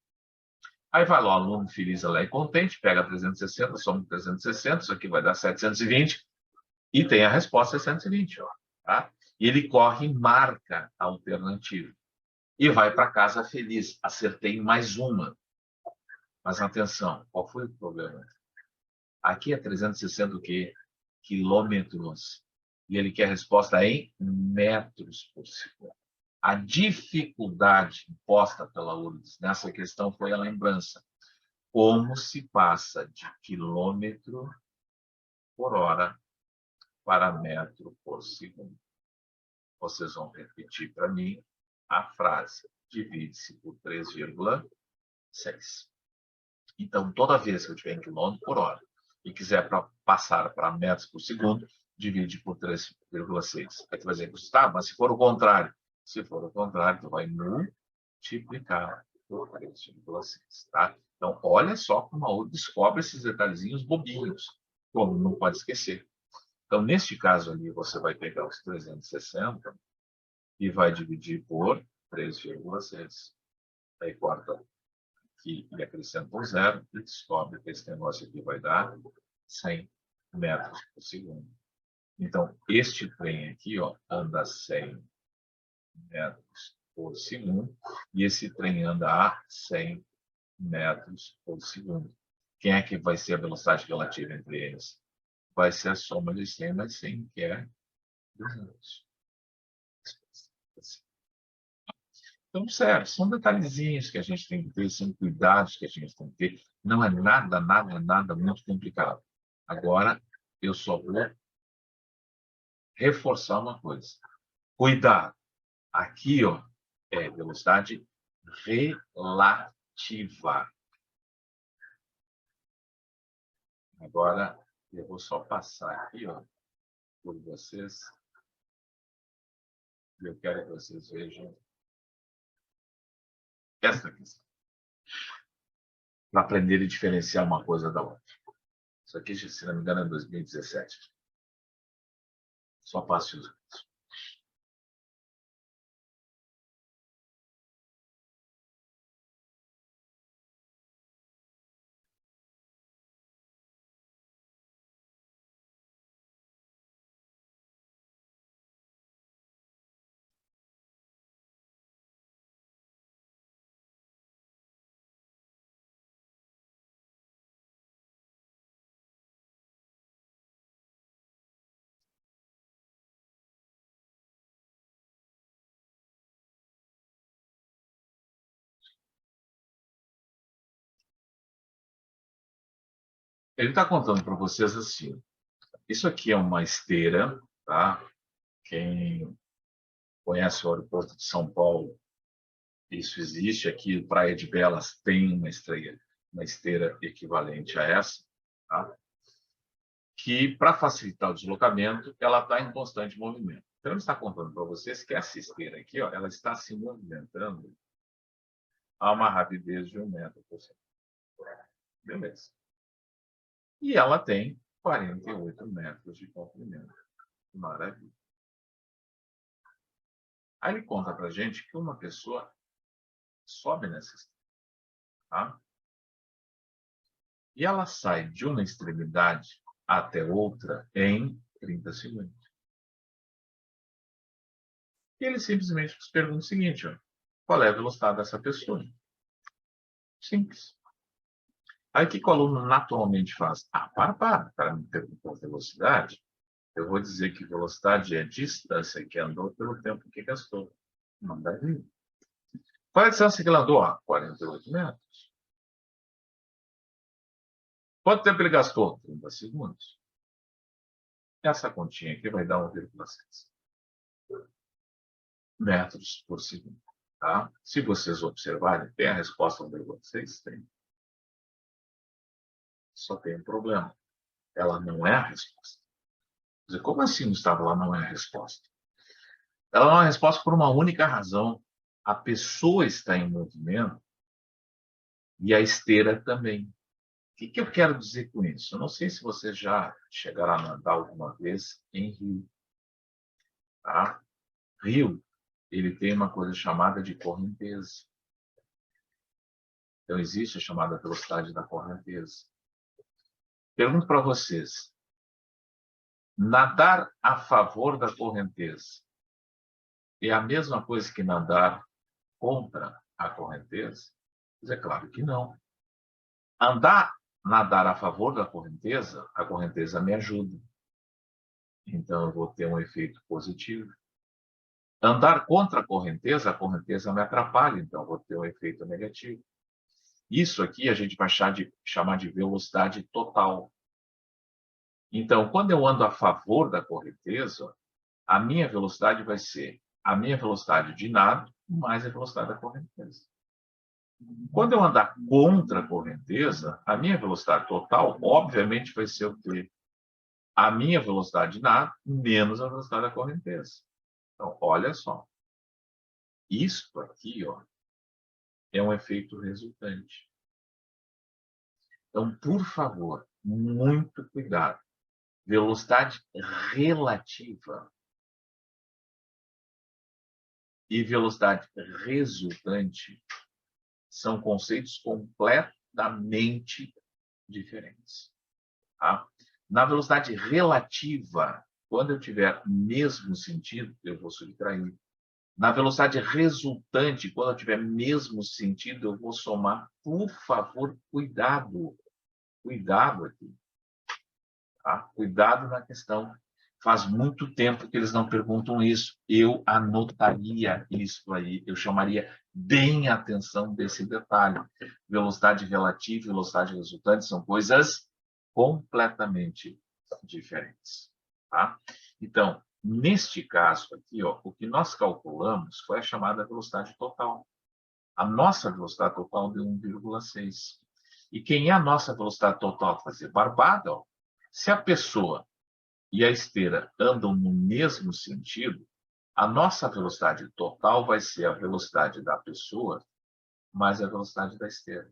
Aí vai lá o aluno feliz, alegre, contente, pega 360, soma 360, isso aqui vai dar 720, e tem a resposta 720. Ó, tá? E ele corre e marca a alternativa. E vai para casa feliz. Acertei mais uma. Mas atenção, qual foi o problema? Aqui é 360 o quê? Quilômetros. E ele quer a resposta em metros por segundo. A dificuldade imposta pela URGS nessa questão foi a lembrança. Como se passa de quilômetro por hora para metro por segundo? Vocês vão repetir para mim a frase. Divide-se por 3,6. Então, toda vez que eu tiver em quilômetro por hora e quiser passar para metros por segundo, divide por 3,6. Aí tu vai dizer, tá, mas se for o contrário? Se for o contrário, tu vai multiplicar por 3,6. Tá? Então, olha só como a U descobre esses detalhezinhos bobinhos, como não pode esquecer. Então, neste caso ali, você vai pegar os 360 e vai dividir por 3,6. Aí corta aqui e acrescenta um zero e descobre que esse negócio aqui vai dar 100 metros por segundo. Então, este trem aqui ó, anda 100 metros por segundo e esse trem anda a 100 metros por segundo. Quem é que vai ser a velocidade relativa entre eles? Vai ser a soma de 100 mais 100, que é 200. Então, sério, são detalhezinhos que a gente tem que ter, são cuidados que a gente tem que ter. Não é nada, nada, nada muito complicado. Agora, eu só vou reforçar uma coisa. Cuidado. Aqui, ó, é velocidade relativa. Agora, eu vou só passar aqui, ó, por vocês. E eu quero que vocês vejam essa questão. Para aprender a diferenciar uma coisa da outra. Isso aqui, se não me engano, é 2017. Só passe os Ele está contando para vocês assim. Isso aqui é uma esteira, tá? Quem conhece o aeroporto de São Paulo, isso existe aqui. Praia de Belas tem uma esteira equivalente a essa, tá? Que, para facilitar o deslocamento, ela está em constante movimento. Então, ele está contando para vocês que essa esteira aqui, ó, ela está se movimentando a uma rapidez de 1 metro por segundo. Beleza. E ela tem 48 metros de comprimento. Maravilha. Aí ele conta para a gente que uma pessoa sobe nessa esteira, tá? E ela sai de uma extremidade até outra em 30 segundos. E ele simplesmente nos pergunta o seguinte, ó, qual é a velocidade dessa pessoa? Simples. Aí o que o aluno naturalmente faz? Para me perguntar a velocidade, eu vou dizer que velocidade é a distância que andou pelo tempo que gastou. Não deve. Qual é a distância que ele andou? 48 metros. Quanto tempo ele gastou? 30 segundos. Essa continha aqui vai dar 1,6 metros por segundo. Tá? Se vocês observarem, tem a resposta 1,6? Tem. Só tem um problema. Ela não é a resposta. Quer dizer, como assim, Gustavo, ela não é a resposta? Ela não é a resposta por uma única razão. A pessoa está em movimento e a esteira também. O que eu quero dizer com isso? Eu não sei se vocês já chegaram a nadar alguma vez em rio. Tá? Rio, ele tem uma coisa chamada de correnteza. Então, existe a chamada velocidade da correnteza. Pergunto para vocês, nadar a favor da correnteza é a mesma coisa que nadar contra a correnteza? Mas é claro que não. Nadar a favor da correnteza, a correnteza me ajuda. Então, eu vou ter um efeito positivo. Andar contra a correnteza me atrapalha, então eu vou ter um efeito negativo. Isso aqui a gente vai chamar de velocidade total. Então, quando eu ando a favor da correnteza, a minha velocidade vai ser a minha velocidade de nado mais a velocidade da correnteza. Quando eu andar contra a correnteza, a minha velocidade total, obviamente, vai ser o quê? A minha velocidade de nado menos a velocidade da correnteza. Então, olha só. Isso aqui, ó, é um efeito resultante. Então, por favor, muito cuidado. Velocidade relativa e velocidade resultante são conceitos completamente diferentes. Tá? Na velocidade relativa, quando eu tiver mesmo sentido, eu vou subtrair. Na velocidade resultante, quando eu tiver mesmo sentido, eu vou somar. Por favor, cuidado. Cuidado aqui. Tá? Cuidado na questão. Faz muito tempo que eles não perguntam isso. Eu anotaria isso aí. Eu chamaria bem a atenção desse detalhe. Velocidade relativa e velocidade resultante são coisas completamente diferentes. Tá? Então, neste caso aqui, ó, o que nós calculamos foi a chamada velocidade total. A nossa velocidade total deu 1,6. E quem é a nossa velocidade total? Vai ser barbada. Ó. Se a pessoa e a esteira andam no mesmo sentido, a nossa velocidade total vai ser a velocidade da pessoa mais a velocidade da esteira.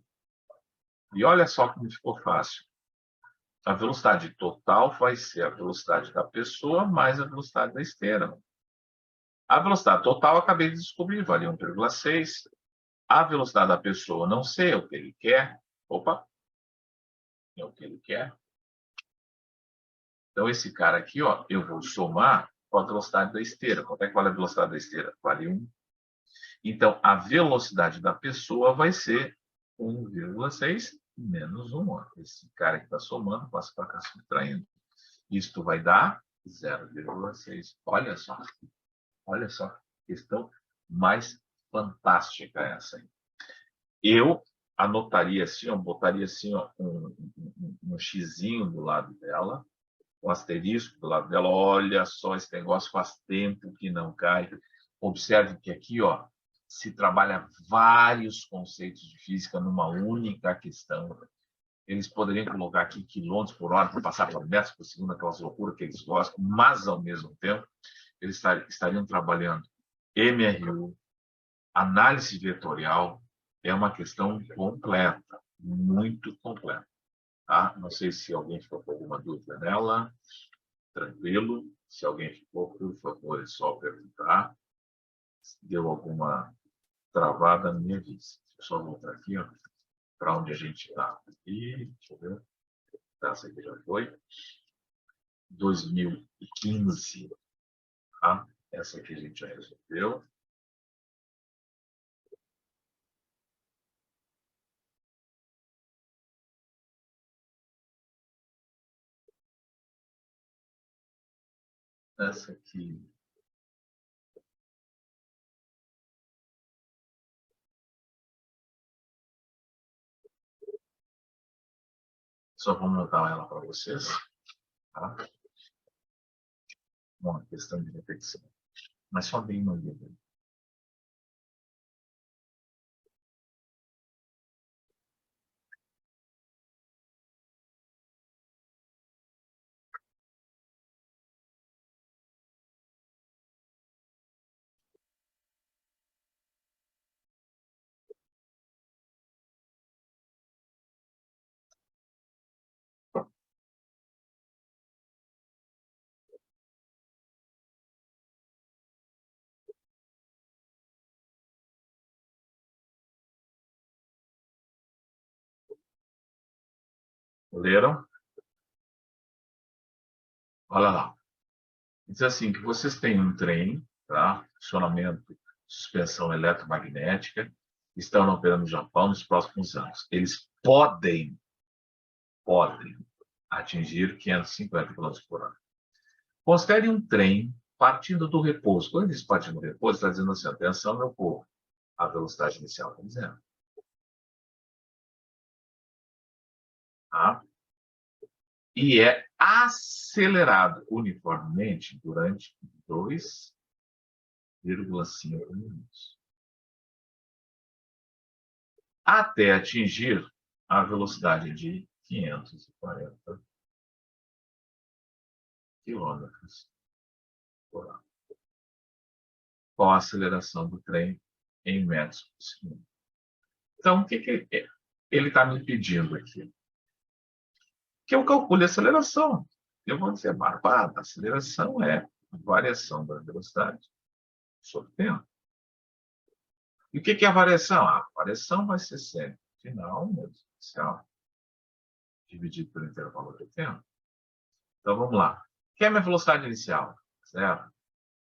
E olha só como ficou fácil. A velocidade total vai ser a velocidade da pessoa mais a velocidade da esteira. A velocidade total eu acabei de descobrir, valia 1,6. A velocidade da pessoa não sei, é o que ele quer. Opa! É o que ele quer. Então, esse cara aqui, ó, eu vou somar com a velocidade da esteira. Quanto é que vale a velocidade da esteira? Vale 1. Então, a velocidade da pessoa vai ser 1,6 menos 1. Ó. Esse cara que está somando, passa para cá subtraindo. Isto vai dar 0,6. Olha só, questão mais fantástica essa aí. Eu anotaria assim, ó, botaria assim, ó, um xizinho do lado dela, um asterisco do lado dela. Olha só, esse negócio faz tempo que não cai. Observe que aqui, ó, se trabalha vários conceitos de física numa única questão. Eles poderiam colocar aqui quilômetros por hora para passar para metros por segundo, aquelas loucuras que eles gostam, mas, ao mesmo tempo, eles estariam trabalhando MRU, análise vetorial. É uma questão completa, muito completa. Tá? Não sei se alguém ficou com alguma dúvida nela. Tranquilo. Se alguém ficou, por favor, é só perguntar. Se deu alguma travada, me avise. Deixa eu só voltar aqui, para onde a gente está. Aqui, deixa eu ver. Essa aqui já foi. 2015. Tá? Essa aqui a gente já resolveu. Essa aqui. Só vou montar ela para vocês. Tá? Uma questão de repetição. Mas só bem uma vida. Leram? Olha lá. Diz assim, que vocês têm um trem, tá? Funcionamento, suspensão eletromagnética, estão operando no Japão nos próximos anos. Eles podem atingir 550 km por hora. Considere um trem partindo do repouso. Quando eles partem do repouso, está dizendo assim, atenção, meu povo, a velocidade inicial está dizendo. Tá? E é acelerado uniformemente durante 2,5 minutos. Até atingir a velocidade de 540 quilômetros por hora. Qual a aceleração do trem em metros por segundo? Então, o que ele está me pedindo aqui? Que eu calcule a aceleração. Eu vou dizer, barbada, a aceleração é a variação da velocidade sobre o tempo. E o que é a variação? A variação vai ser sempre final menos inicial, dividido pelo intervalo do tempo. Então, vamos lá. Que é a minha velocidade inicial? 0.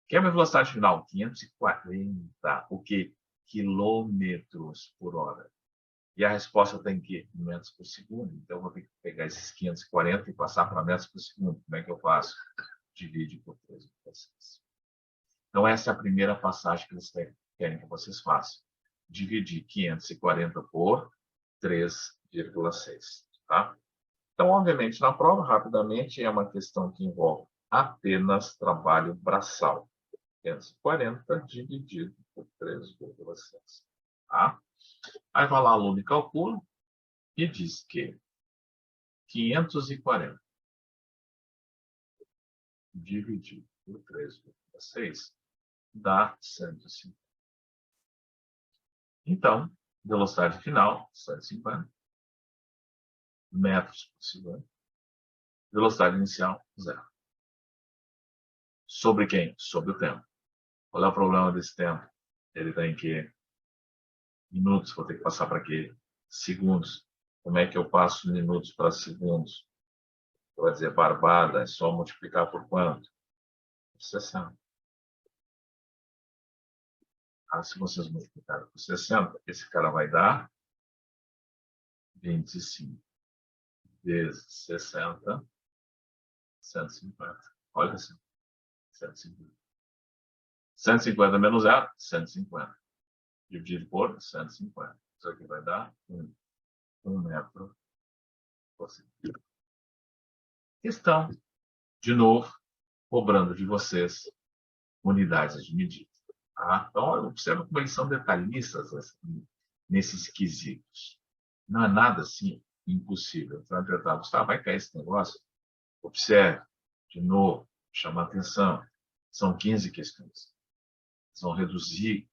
Que é a minha velocidade final? 540. O quê? Quilômetros por hora. E a resposta tem que metros por segundo. Então, eu vou ter que pegar esses 540 e passar para metros por segundo. Como é que eu faço? Divide por 3,6. Então, essa é a primeira passagem que eles querem que vocês façam. Dividir 540 por 3,6. Tá? Então, obviamente, na prova, rapidamente, é uma questão que envolve apenas trabalho braçal. 540 dividido por 3,6. Tá? Aí vai lá, aluno, e calcula e diz que 540 dividido por 3,6 dá 150. Então, velocidade final, 150 metros por segundo. Velocidade inicial, 0. Sobre quem? Sobre o tempo. Qual é o problema desse tempo? Ele tem que minutos, vou ter que passar para quê? Segundos. Como é que eu passo minutos para segundos? Vai dizer, barbada, é só multiplicar por quanto? 60. Se vocês multiplicarem por 60, esse cara vai dar 25 vezes 60, 150. Olha assim, 150. 150 menos 0, 150. Dividido por 150. Isso aqui vai dar 1 metro por centímetro. Questão, de novo, cobrando de vocês unidades de medida. Tá? Então, observa como eles são detalhistas assim, nesses quesitos. Não é nada assim impossível. Você vai perguntar, Gustavo, vai cair esse negócio? Observe, de novo, chama a atenção. São 15 questões. Eles vão reduzir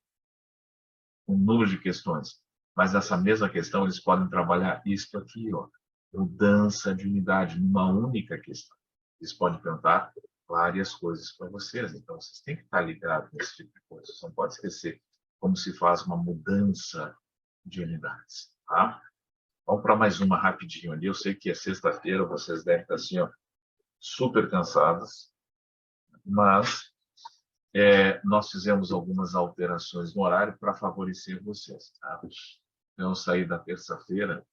o número de questões. Mas nessa mesma questão, eles podem trabalhar isso aqui, ó, mudança de unidade numa única questão. Eles podem perguntar várias coisas para vocês. Então, vocês têm que estar ligados nesse tipo de coisa. Você não pode esquecer como se faz uma mudança de unidades. Tá? Vamos para mais uma rapidinho ali. Eu sei que é sexta-feira, vocês devem estar assim, ó, super cansados, mas nós fizemos algumas alterações no horário para favorecer vocês. Tá? Eu saí da terça-feira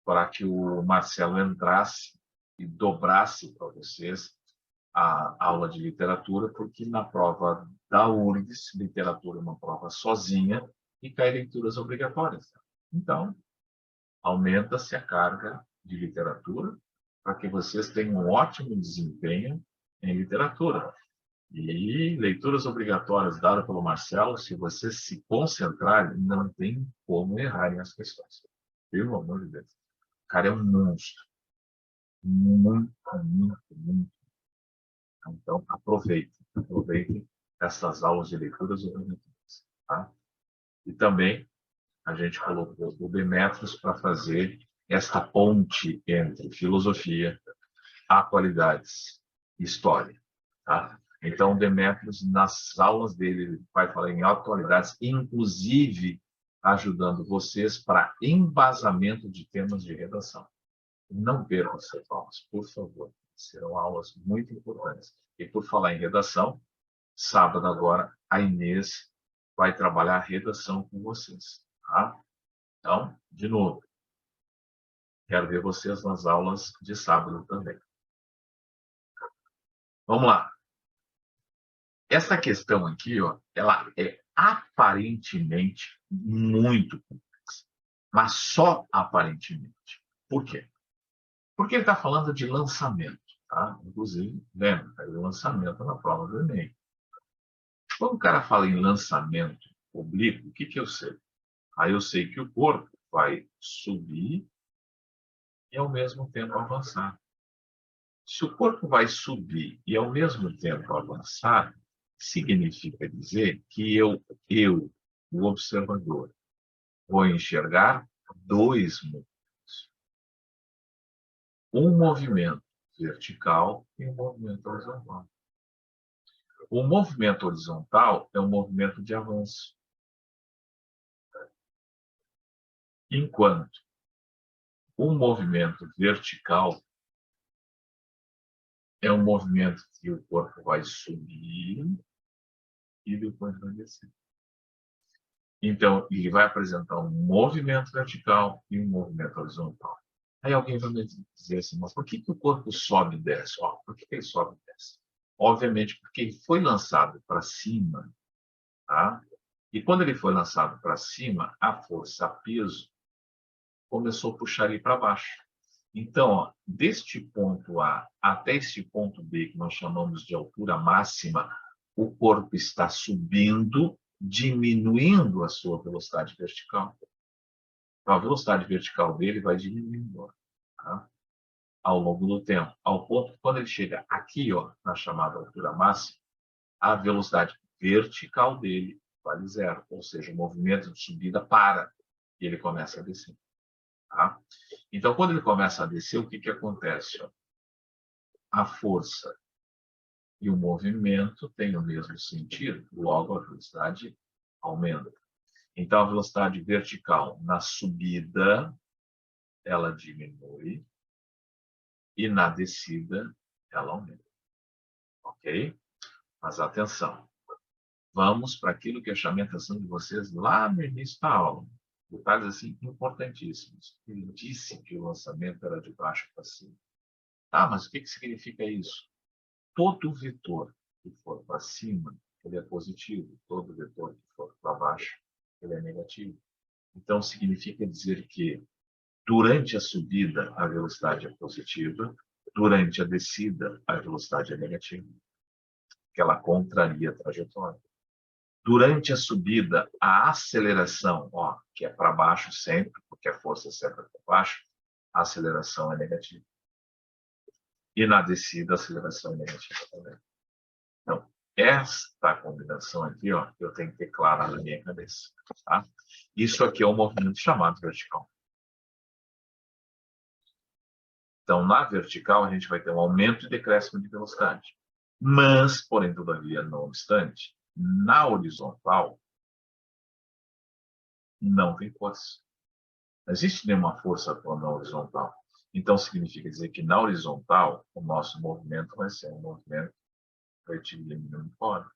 para que o Marcelo entrasse e dobrasse para vocês a aula de literatura, porque na prova da URGS, literatura é uma prova sozinha e cai leituras obrigatórias. Então, aumenta-se a carga de literatura para que vocês tenham um ótimo desempenho em literatura. E leituras obrigatórias dadas pelo Marcelo, se vocês se concentrarem, não tem como errarem as questões. Pelo amor de Deus. O cara é um monstro. Muito, muito, muito. Então, aproveitem essas aulas de leituras obrigatórias. Tá? E também a gente colocou o Demetrios para fazer esta ponte entre filosofia, atualidades e história. Tá? Então, o Demetrios, nas aulas dele, ele vai falar em atualidades, inclusive ajudando vocês para embasamento de temas de redação. Não percam essas aulas, por favor. Serão aulas muito importantes. E por falar em redação, sábado agora, a Inês vai trabalhar redação com vocês. Tá? Então, de novo, quero ver vocês nas aulas de sábado também. Vamos lá. Essa questão aqui, ó, ela é aparentemente muito complexa, mas só aparentemente. Por quê? Porque ele está falando de lançamento. Tá? Inclusive, lembra, é o lançamento na prova do Enem. Quando o cara fala em lançamento oblíquo, o que eu sei? Aí eu sei que o corpo vai subir e ao mesmo tempo avançar. Se o corpo vai subir e ao mesmo tempo avançar, significa dizer que eu, o observador, vou enxergar dois movimentos. Um movimento vertical e um movimento horizontal. O movimento horizontal é um movimento de avanço. Enquanto o movimento vertical é um movimento que o corpo vai subir e depois vai descer. Então, ele vai apresentar um movimento vertical e um movimento horizontal. Aí alguém vai me dizer assim, mas por que o corpo sobe e desce? Por que ele sobe e desce? Obviamente, porque ele foi lançado para cima, tá? E quando ele foi lançado para cima, a força, a peso, começou a puxar ele para baixo. Então, ó, deste ponto A até este ponto B, que nós chamamos de altura máxima, o corpo está subindo, diminuindo a sua velocidade vertical. Então, a velocidade vertical dele vai diminuindo, tá? Ao longo do tempo, ao ponto que quando ele chega aqui, ó, na chamada altura máxima, a velocidade vertical dele vale zero, ou seja, o movimento de subida para e ele começa a descer. Tá? Então, quando ele começa a descer, o que acontece? Ó? A força e o movimento têm o mesmo sentido, logo a velocidade aumenta. Então, a velocidade vertical na subida, ela diminui, e na descida, ela aumenta. Ok? Mas atenção, vamos para aquilo que eu chamei a atenção de vocês lá no início da aula. Detalhes assim importantíssimos. Ele disse que o lançamento era de baixo para cima. Tá, mas o que significa isso? Todo vetor que for para cima, ele é positivo. Todo vetor que for para baixo, ele é negativo. Então, significa dizer que durante a subida, a velocidade é positiva, durante a descida, a velocidade é negativa, que ela contraria a trajetória. Durante a subida, a aceleração, ó, que é para baixo sempre, porque a força sempre é para baixo, a aceleração é negativa. E na descida, a aceleração é negativa também. Então, esta combinação aqui, ó, eu tenho que ter clara na minha cabeça. Tá? Isso aqui é um movimento chamado vertical. Então, na vertical, a gente vai ter um aumento e decréscimo de velocidade. Mas, porém, todavia, não obstante, na horizontal, não tem força. Não existe nenhuma força atuando na horizontal. Então, significa dizer que na horizontal, o nosso movimento vai ser um movimento retilíneo uniforme.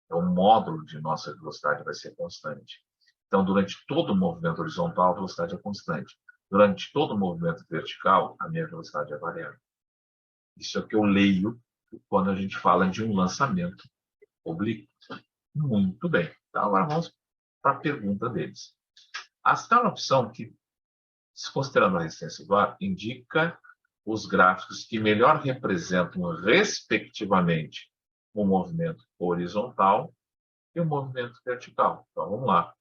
Então, o módulo de nossa velocidade vai ser constante. Então, durante todo o movimento horizontal, a velocidade é constante. Durante todo o movimento vertical, a minha velocidade é variável. Isso é o que eu leio quando a gente fala de um lançamento oblíquo. Muito bem. Então, agora vamos para a pergunta deles. A segunda opção, que, considerando a resistência do ar, indica os gráficos que melhor representam, respectivamente, o movimento horizontal e o movimento vertical. Então, vamos lá.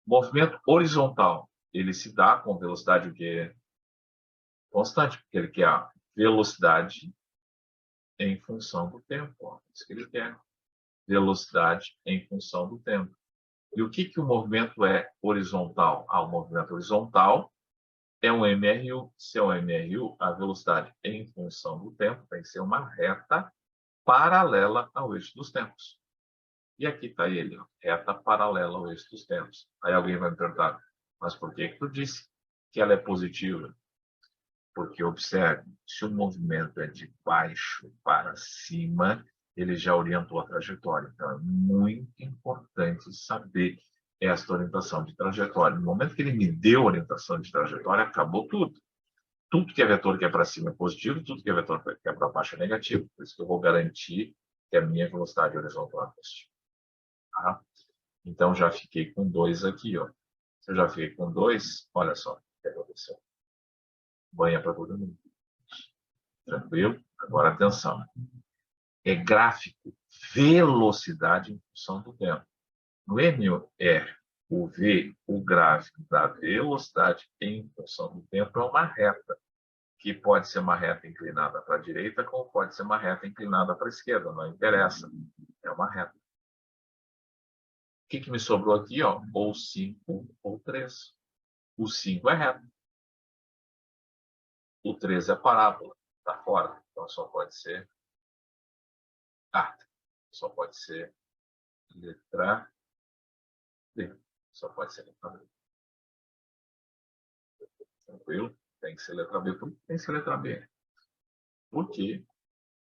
O movimento horizontal, ele se dá com velocidade que constante, porque ele quer a velocidade em função do tempo. Ó, isso que ele quer. Velocidade em função do tempo. E o que o movimento é horizontal? O movimento horizontal é um MRU. Se é um MRU, a velocidade em função do tempo tem que ser uma reta paralela ao eixo dos tempos. E aqui está ele, ó, reta paralela ao eixo dos tempos. Aí alguém vai me perguntar, mas por que tu disse que ela é positiva? Porque, observe, se o movimento é de baixo para cima, ele já orientou a trajetória. Então, é muito importante saber esta orientação de trajetória. No momento que ele me deu orientação de trajetória, acabou tudo. Tudo que é vetor que é para cima é positivo, tudo que é vetor que é para baixo é negativo. Por isso que eu vou garantir que a minha velocidade horizontal é positiva. Tá? Então, já fiquei com 2 aqui. Ó. Se eu já fiquei com 2, olha só o que aconteceu. Banha para todo mundo. Tranquilo? Agora, atenção. É gráfico velocidade em função do tempo. No MRUV, o gráfico da velocidade em função do tempo é uma reta, que pode ser uma reta inclinada para a direita, como pode ser uma reta inclinada para a esquerda, não interessa. É uma reta. O que me sobrou aqui? Ó? Ou 5 ou 3. O 5 é reto. O 3 é parábola. Está fora. Então, só pode ser... só pode ser letra D. Só pode ser letra B. Tranquilo? Tem que ser letra B. Por que tem que ser letra B? Porque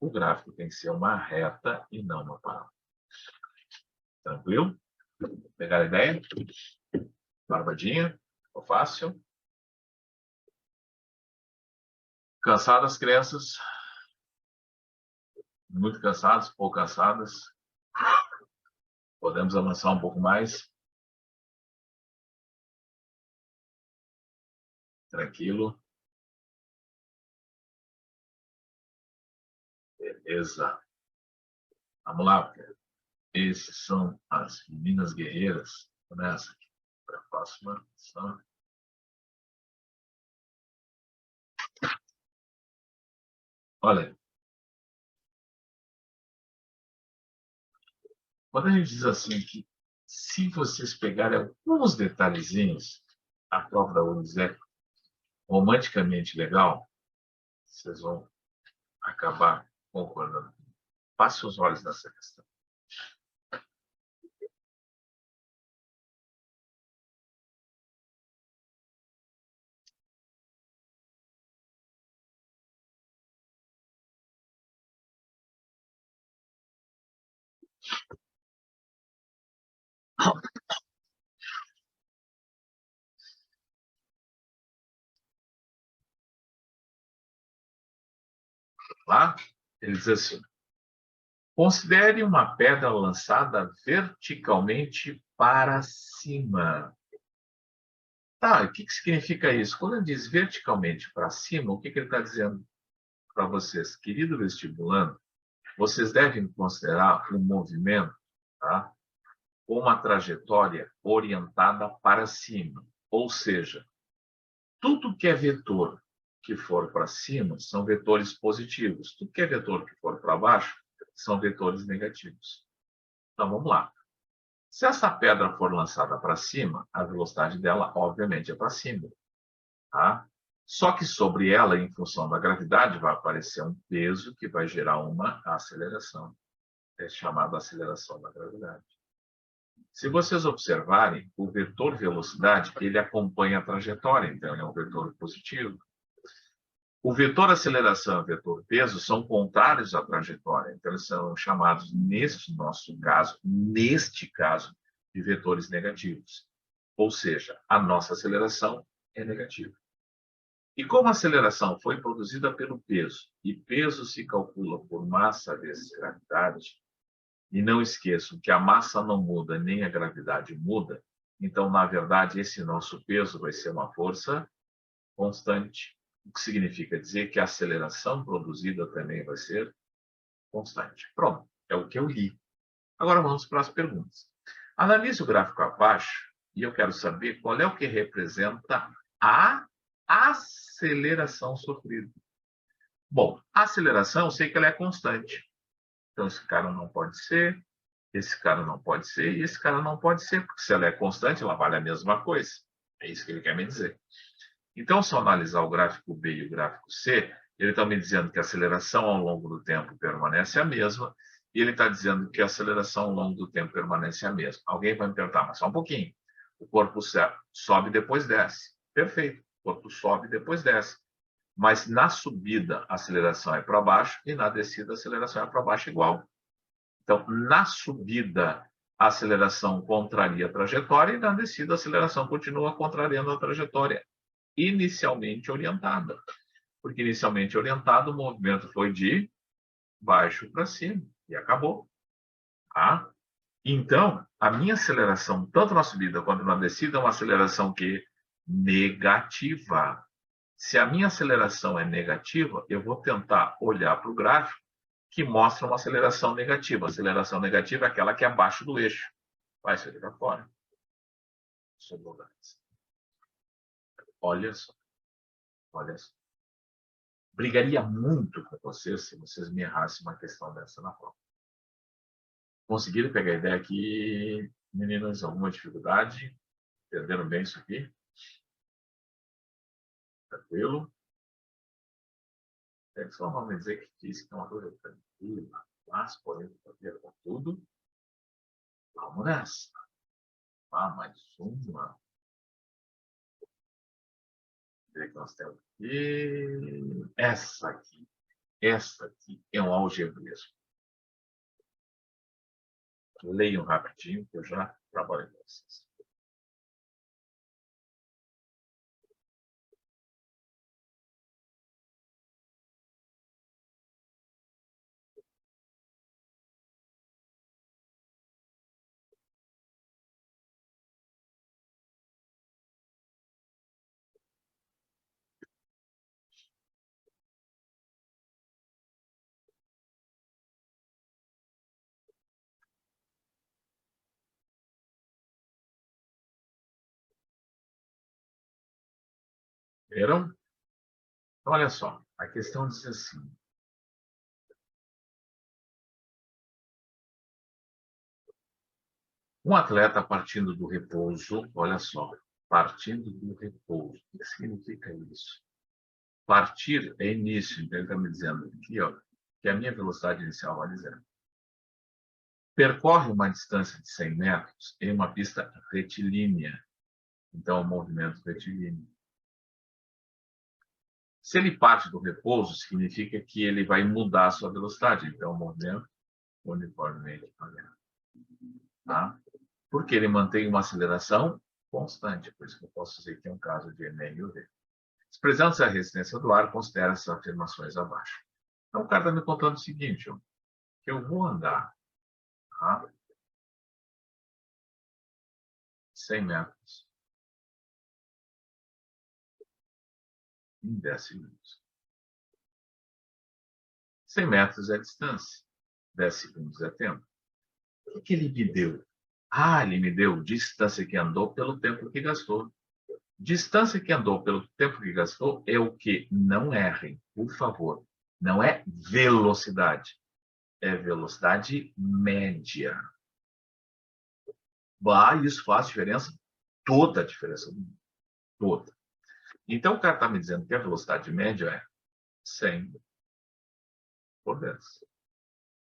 o gráfico tem que ser uma reta e não uma parábola. Tranquilo? Pegar a ideia? Barbadinha? Ficou fácil? Cansadas, crianças? Muito cansadas? Pouco cansadas? Podemos avançar um pouco mais? Tranquilo? Beleza. Vamos lá. Esses são as meninas guerreiras. Começa aqui. Para a próxima ação. Olha, quando a gente diz assim que se vocês pegarem alguns detalhezinhos, a prova da UNES é romanticamente legal, vocês vão acabar concordando. Passe os olhos nessa questão. Lá, ele diz assim: considere uma pedra lançada verticalmente para cima. Tá, o que significa isso? Quando ele diz verticalmente para cima, o que ele está dizendo para vocês? Querido vestibulando, vocês devem considerar um movimento, tá, com uma trajetória orientada para cima. Ou seja, tudo que é vetor que for para cima são vetores positivos. Tudo que é vetor que for para baixo são vetores negativos. Então, vamos lá. Se essa pedra for lançada para cima, a velocidade dela, obviamente, é para cima. Tá? Só que sobre ela, em função da gravidade, vai aparecer um peso que vai gerar uma aceleração. É chamada aceleração da gravidade. Se vocês observarem, o vetor velocidade, ele acompanha a trajetória, então ele é um vetor positivo. O vetor aceleração e o vetor peso são contrários à trajetória, então eles são chamados, neste caso, de vetores negativos. Ou seja, a nossa aceleração é negativa. E como a aceleração foi produzida pelo peso, e peso se calcula por massa vezes gravidade, e não esqueçam que a massa não muda, nem a gravidade muda, então, na verdade, esse nosso peso vai ser uma força constante, o que significa dizer que a aceleração produzida também vai ser constante. Pronto, é o que eu li. Agora vamos para as perguntas. Analise o gráfico abaixo e eu quero saber qual é o que representa a aceleração sofrida. Bom, a aceleração eu sei que ela é constante. Então, esse cara não pode ser, esse cara não pode ser e esse cara não pode ser, porque se ela é constante, ela vale a mesma coisa. É isso que ele quer me dizer. Então, se eu analisar o gráfico B e o gráfico C, ele está me dizendo que a aceleração ao longo do tempo permanece a mesma, e ele está dizendo que a aceleração ao longo do tempo permanece a mesma. Alguém vai me perguntar, mas só um pouquinho. O corpo sobe e depois desce. Perfeito. O corpo sobe e depois desce. Mas na subida, a aceleração é para baixo e na descida, a aceleração é para baixo igual. Então, na subida, a aceleração contraria a trajetória e na descida, a aceleração continua contrariando a trajetória inicialmente orientada. Porque inicialmente orientado, o movimento foi de baixo para cima e acabou. Tá? Então, a minha aceleração, tanto na subida quanto na descida, é uma aceleração que negativa. Se a minha aceleração é negativa, eu vou tentar olhar para o gráfico que mostra uma aceleração negativa. A aceleração negativa é aquela que é abaixo do eixo. Vai sair para fora. Olha só. Olha só. Brigaria muito com vocês se vocês me errassem uma questão dessa na prova. Conseguiram pegar a ideia aqui, meninas? Alguma dificuldade? Entenderam bem isso aqui? Tranquilo? É só não me dizer que diz que é uma coisa tranquila, mas, porém, fazer com tudo. Vamos nessa. Ah, mais uma. Que nós temos aqui. Essa aqui. Essa aqui é um algebrismo. Leiam rapidinho, que eu já trabalho com vocês. Viram? Então, olha só. A questão diz assim. Um atleta partindo do repouso, olha só, partindo do repouso. O que significa isso? Partir é início, então ele está me dizendo aqui, ó, que a minha velocidade inicial vale zero. Percorre uma distância de 100 metros em uma pista retilínea. Então, o movimento retilíneo. Se ele parte do repouso, significa que ele vai mudar a sua velocidade. Então, o movimento uniformemente variável. Tá? Porque ele mantém uma aceleração constante. Por isso que eu posso dizer que é um caso de M e UV. Desprezando-se a resistência do ar, considera essas afirmações abaixo. Então, o cara está me contando o seguinte, ó, que eu vou andar, tá, 100 metros em 10 segundos. 100 metros é a distância. 10 segundos é tempo. O que ele me deu? Ele me deu distância que andou pelo tempo que gastou. Distância que andou pelo tempo que gastou é o que? Não errem, por favor. Não é velocidade. É velocidade média. Isso faz diferença, toda a diferença do mundo. Toda. Então, o cara está me dizendo que a velocidade média é 100 por 10.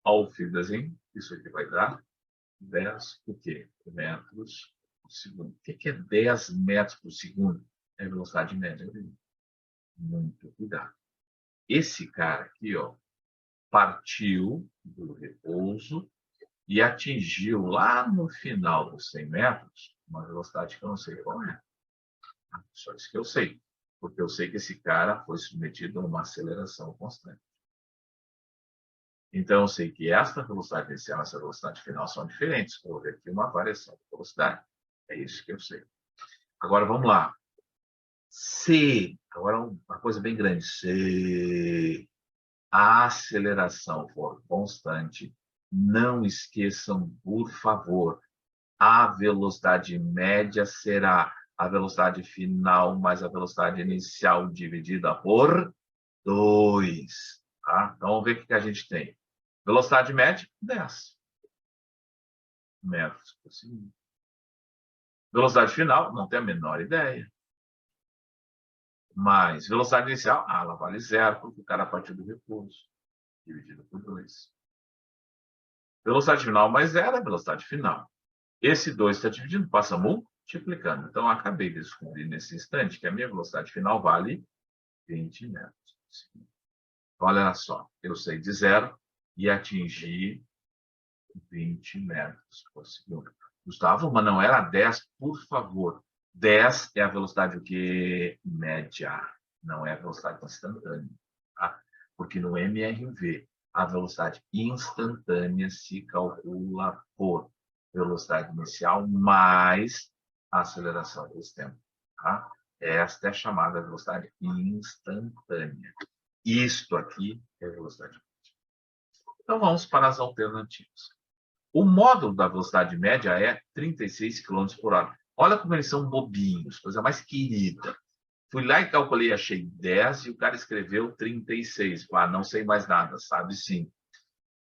Ao fim do desenho, isso aqui vai dar 10 o quê? Metros por segundo. O que é 10 metros por segundo? É a velocidade média dele. Muito cuidado. Esse cara aqui, ó, partiu do repouso e atingiu lá no final dos 100 metros uma velocidade que eu não sei qual é. Só isso que eu sei. Porque eu sei que esse cara foi submetido a uma aceleração constante. Então, eu sei que esta velocidade inicial e essa velocidade final são diferentes. Houve aqui uma variação de velocidade. É isso que eu sei. Agora, vamos lá. Se, agora uma coisa bem grande, se a aceleração for constante, não esqueçam, por favor, a velocidade média será a velocidade final mais a velocidade inicial dividida por 2. Tá? Então, vamos ver o que a gente tem. Velocidade média, 10 metros por segundo. Velocidade final, não tenho a menor ideia. Mas velocidade inicial, ela vale 0, porque o cara partiu do repouso, dividido por 2. Velocidade final mais 0 é velocidade final. Esse 2 está dividindo, passa multiplicando. Então, eu acabei de descobrir nesse instante que a minha velocidade final vale 20 metros por segundo. Olha só, eu saí de 0 e atingi 20 metros por segundo. Gustavo, mas não era 10, por favor. 10 é a velocidade o quê? Média, não é a velocidade instantânea. Tá? Porque no MRV, a velocidade instantânea se calcula por velocidade inicial mais a aceleração desse tempo. Tá? Esta é chamada velocidade instantânea. Isto aqui é velocidade média. Então, vamos para as alternativas. O módulo da velocidade média é 36 km por hora. Olha como eles são bobinhos, coisa mais querida. Fui lá e calculei, achei 10 e o cara escreveu 36. Não sei mais nada, sabe sim.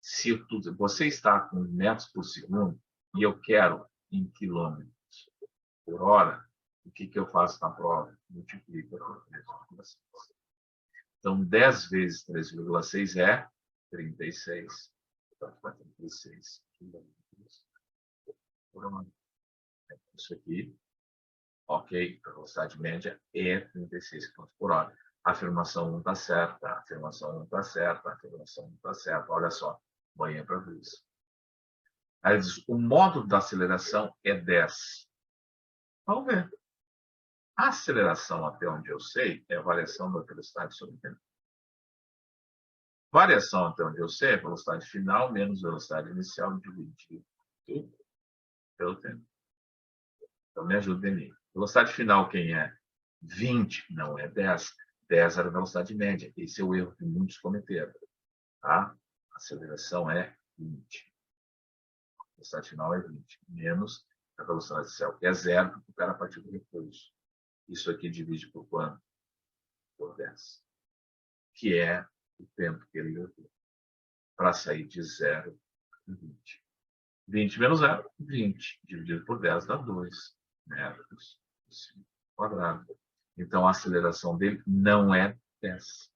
Se você está com metros por segundo e eu quero em quilômetros por hora, o que eu faço na prova? Multiplico por 3,6. Então, 10 vezes 3,6 é 36. Então, 36 quilômetros por hora. Isso aqui, ok, a velocidade média é 36 km por hora. A afirmação não está certa, a afirmação não está certa, a afirmação não está certa. Olha só, banha para luz. Aí diz, o módulo da aceleração é 10. Vamos ver. A aceleração, até onde eu sei, é a variação da velocidade sobre o tempo. Variação, até onde eu sei, é velocidade final menos velocidade inicial dividido pelo tempo. Então, me ajuda, Denis. Velocidade final, quem é? 20, não é 10. 10 era a velocidade média. Esse é o erro que muitos cometeram. Tá? A aceleração é 20. A velocidade final é 20. Menos a velocidade inicial, que é 0, porque o cara partiu do repouso. Isso aqui divide por quanto? Por 10. Que é o tempo que ele levou para sair de 0 a 20. 20 menos 0, 20. Dividido por 10 dá 2 metros quadrado. Então, a aceleração dele não é 10.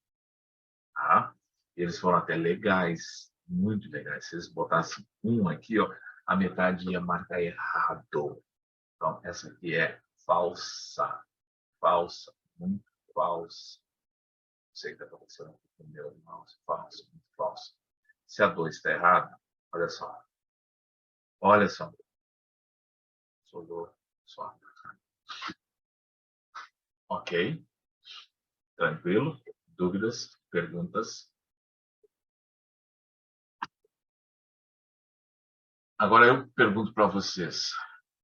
Tá? Eles foram até legais, muito legais. Se eles botassem 1 aqui, ó, a metade ia marcar errado. Então, essa aqui é falsa. Falsa, muito falsa. Não sei o que está acontecendo com o meu mouse. Falsa, muito falsa. Se a 2 está errada, olha só. Olha só. Soldou só. Ok. Tranquilo? Dúvidas? Perguntas? Agora eu pergunto para vocês.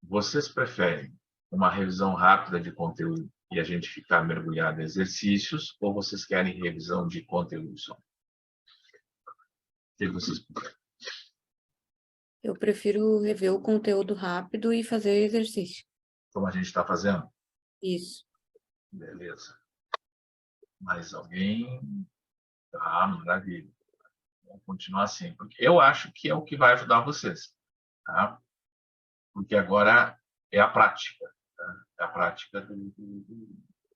Vocês preferem uma revisão rápida de conteúdo e a gente ficar mergulhado em exercícios, ou vocês querem revisão de conteúdo só? O que vocês preferem? Eu prefiro rever o conteúdo rápido e fazer exercício. Como a gente está fazendo? Isso. Beleza. Mais alguém? Tá, maravilha. Vamos continuar assim, porque eu acho que é o que vai ajudar vocês, tá? Porque agora é a prática, tá? É a prática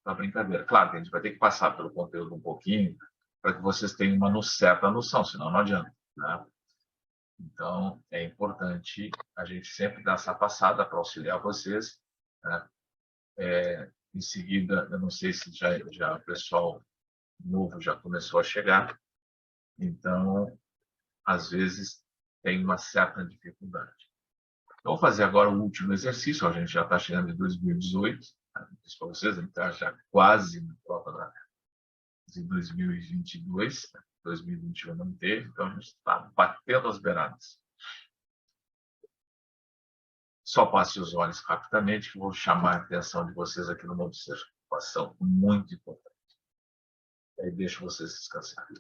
da brincadeira. Claro que a gente vai ter que passar pelo conteúdo um pouquinho para que vocês tenham uma certa noção, senão não adianta, tá? Então, é importante a gente sempre dar essa passada para auxiliar vocês, né? Em seguida, eu não sei se já o pessoal novo já começou a chegar, então, às vezes, tem uma certa dificuldade. Então, vou fazer agora o último exercício, a gente já está chegando em 2018, tá? Disse para vocês, a gente está já quase na prova de 2022, 2021 não teve, então a gente está batendo as beiradas. Só passe os olhos rapidamente, que eu vou chamar a atenção de vocês aqui numa observação muito importante. Aí deixo vocês descansarem.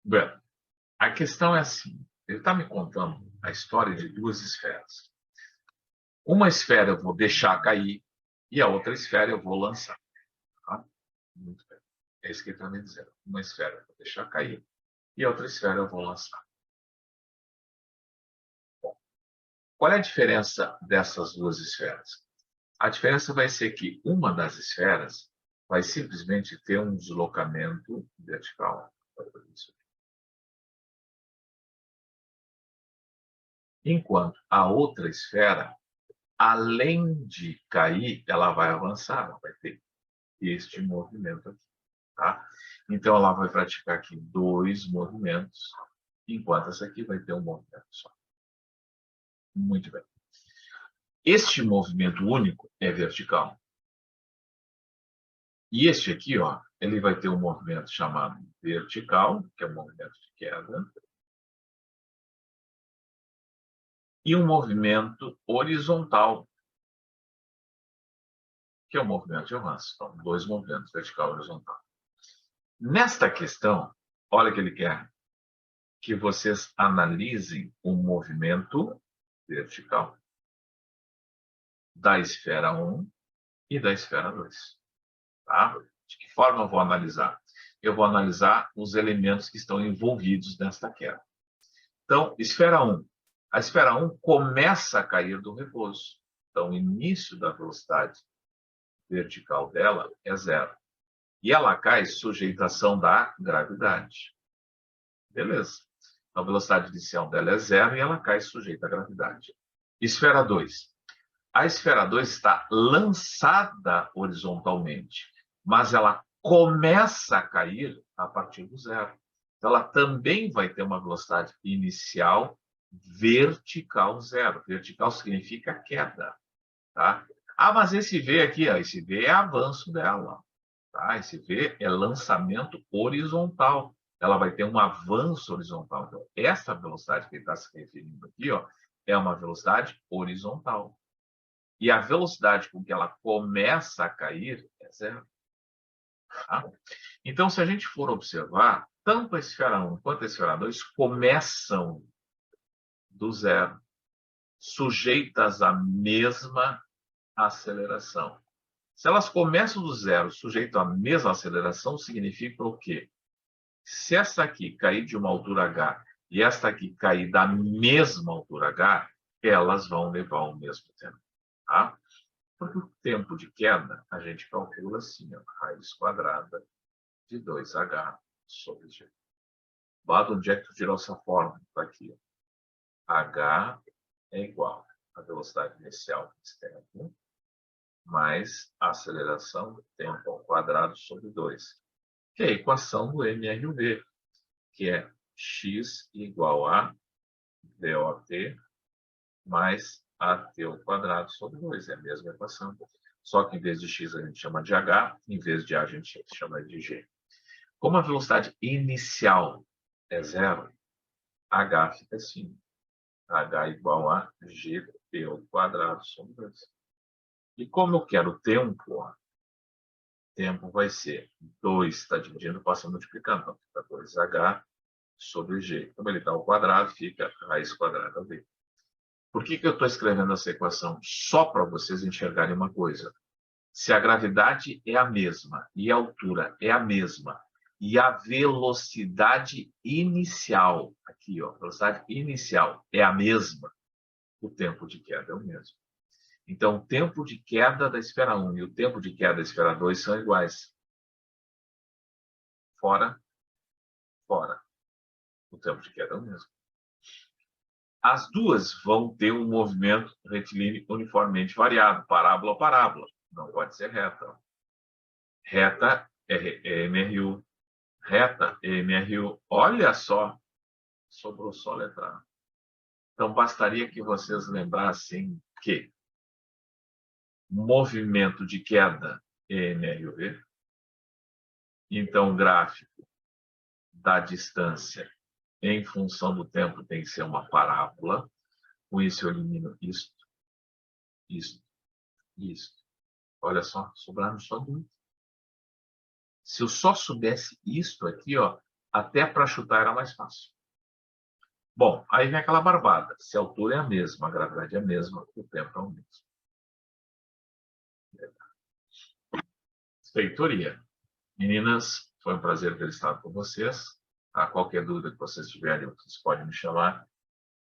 Bem, a questão é assim, ele está me contando a história de duas esferas. Uma esfera eu vou deixar cair e a outra esfera eu vou lançar. Tá? Muito bem. É isso que ele está me dizendo. Uma esfera eu vou deixar cair e a outra esfera eu vou lançar. Bom, qual é a diferença dessas duas esferas? A diferença vai ser que uma das esferas vai simplesmente ter um deslocamento vertical. Enquanto a outra esfera, além de cair, ela vai avançar, ela vai ter este movimento aqui. Tá? Então, ela vai praticar aqui dois movimentos, enquanto essa aqui vai ter um movimento só. Muito bem. Este movimento único é vertical. E este aqui, ó, ele vai ter um movimento chamado vertical, que é o movimento de queda, e um movimento horizontal, que é o movimento de avanço. Então, dois movimentos, vertical e horizontal. Nesta questão, olha o que ele quer, que vocês analisem o movimento vertical da esfera 1 e da esfera 2. Tá? De que forma eu vou analisar? Eu vou analisar os elementos que estão envolvidos nesta queda. Então, esfera 1. A esfera 1 começa a cair do repouso. Então, o início da velocidade vertical dela é zero. E ela cai sujeita à ação da gravidade. Beleza. Então, a velocidade inicial dela é zero e ela cai sujeita à gravidade. Esfera 2. A esfera 2 está lançada horizontalmente, mas ela começa a cair a partir do zero. Então, ela também vai ter uma velocidade inicial vertical zero. Vertical significa queda. Tá? Ah, mas esse V aqui, ó, esse V é avanço dela. Tá? Esse V é lançamento horizontal. Ela vai ter um avanço horizontal. Então, essa velocidade que ele está se referindo aqui, ó, é uma velocidade horizontal. E a velocidade com que ela começa a cair é zero. Tá? Então, se a gente for observar, tanto a esfera 1 quanto a esfera 2 começam do zero, sujeitas à mesma aceleração. Se elas começam do zero, sujeitas à mesma aceleração, significa o quê? Se essa aqui cair de uma altura h e esta aqui cair da mesma altura h, elas vão levar o mesmo tempo. Tá? Porque o tempo de queda, a gente calcula assim, ó, raiz quadrada de 2h sobre g. Vado onde é que tu tirou essa fórmula? Está aqui. Ó. H é igual a velocidade inicial vezes tempo, mais a aceleração tempo ao quadrado sobre 2, que é a equação do MRV, que é x igual a DOT mais AT ao quadrado sobre 2. É a mesma equação. Só que em vez de x a gente chama de h, em vez de a gente chama de g. Como a velocidade inicial é zero, h fica assim. H igual a gt ao quadrado sobre 2. E como eu quero tempo, tempo vai ser 2, está dividindo, passa multiplicando. Então, fica 2h sobre g. Como ele está ao quadrado, fica raiz quadrada v. Por que eu estou escrevendo essa equação? Só para vocês enxergarem uma coisa. Se a gravidade é a mesma, e a altura é a mesma, e a velocidade inicial, aqui, ó, velocidade inicial é a mesma, o tempo de queda é o mesmo. Então, o tempo de queda da esfera 1 e o tempo de queda da esfera 2 são iguais. Fora, fora. O tempo de queda é o mesmo. As duas vão ter um movimento retilíneo uniformemente variado, parábola a parábola. Não pode ser reta. Reta é MRU. Reta é MRU. Olha só, sobrou só letra A. Então, bastaria que vocês lembrassem que movimento de queda é MRV. Então, o gráfico da distância em função do tempo tem que ser uma parábola. Com isso, eu elimino isto, isto, isto. Olha só, sobraram só duas. Se eu só soubesse isto aqui, ó, até para chutar era mais fácil. Bom, aí vem aquela barbada. Se a altura é a mesma, a gravidade é a mesma, o tempo é o mesmo. Feitoria. Meninas, foi um prazer ter estado com vocês. Tá? Qualquer dúvida que vocês tiverem, vocês podem me chamar,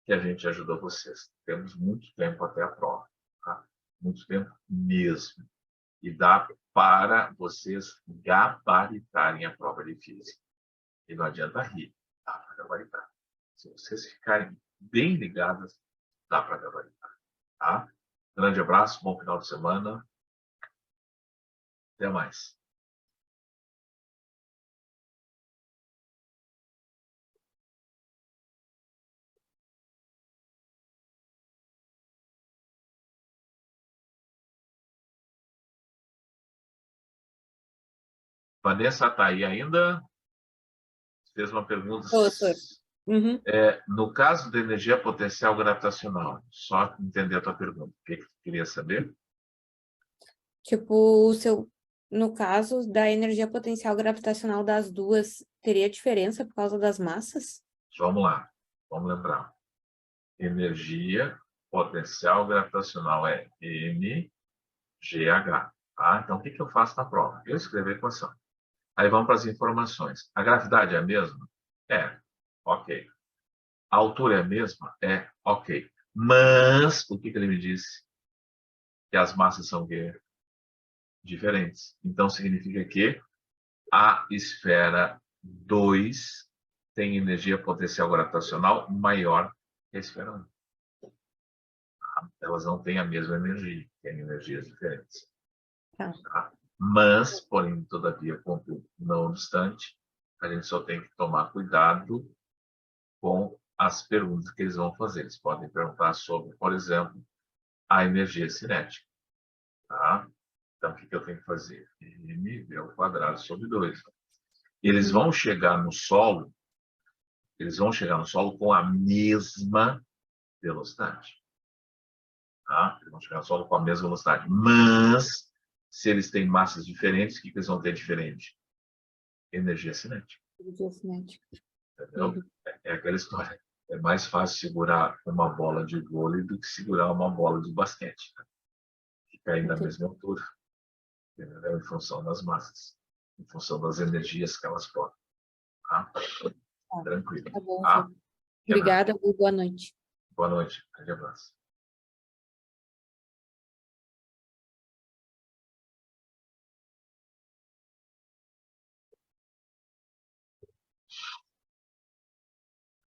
que a gente ajuda vocês. Temos muito tempo até a prova. Tá? Muito tempo mesmo. E dá para vocês gabaritarem a prova de física. E não adianta rir, dá para gabaritar. Se vocês ficarem bem ligadas, dá para gabaritar. Tá? Grande abraço, bom final de semana. Até mais. Vanessa, está aí ainda? Fez uma pergunta. Professor. Uhum. No caso da energia potencial gravitacional, só entender a tua pergunta. O que tu queria saber? Tipo, no caso da energia potencial gravitacional das duas, teria diferença por causa das massas? Vamos lá, vamos lembrar. Energia potencial gravitacional é mgh. Tá? Então, o que eu faço na prova? Eu escrevo a equação. Aí vamos para as informações. A gravidade é a mesma? É. Ok. A altura é a mesma? É. Ok. Mas, o que ele me disse? Que as massas são diferentes. Então, significa que a esfera 2 tem energia potencial gravitacional maior que a esfera 1. Elas não têm a mesma energia, têm energias diferentes. Tá? Mas, porém, todavia, contudo, não obstante, a gente só tem que tomar cuidado com as perguntas que eles vão fazer. Eles podem perguntar sobre, por exemplo, a energia cinética. Tá? Então, o que eu tenho que fazer? mv ao quadrado sobre 2. Eles vão chegar no solo, com a mesma velocidade. Tá? Eles vão chegar no solo com a mesma velocidade. Mas, se eles têm massas diferentes, o que eles vão ter diferente? Energia cinética. Energia cinética. Entendeu? É aquela história. É mais fácil segurar uma bola de vôlei do que segurar uma bola de basquete. Né? Fica aí na mesma altura. Entendeu? Em função das massas. Em função das energias que elas podem. Tá? Tranquilo. Tá bom, Tá? obrigada, boa noite. Boa noite. Grande abraço.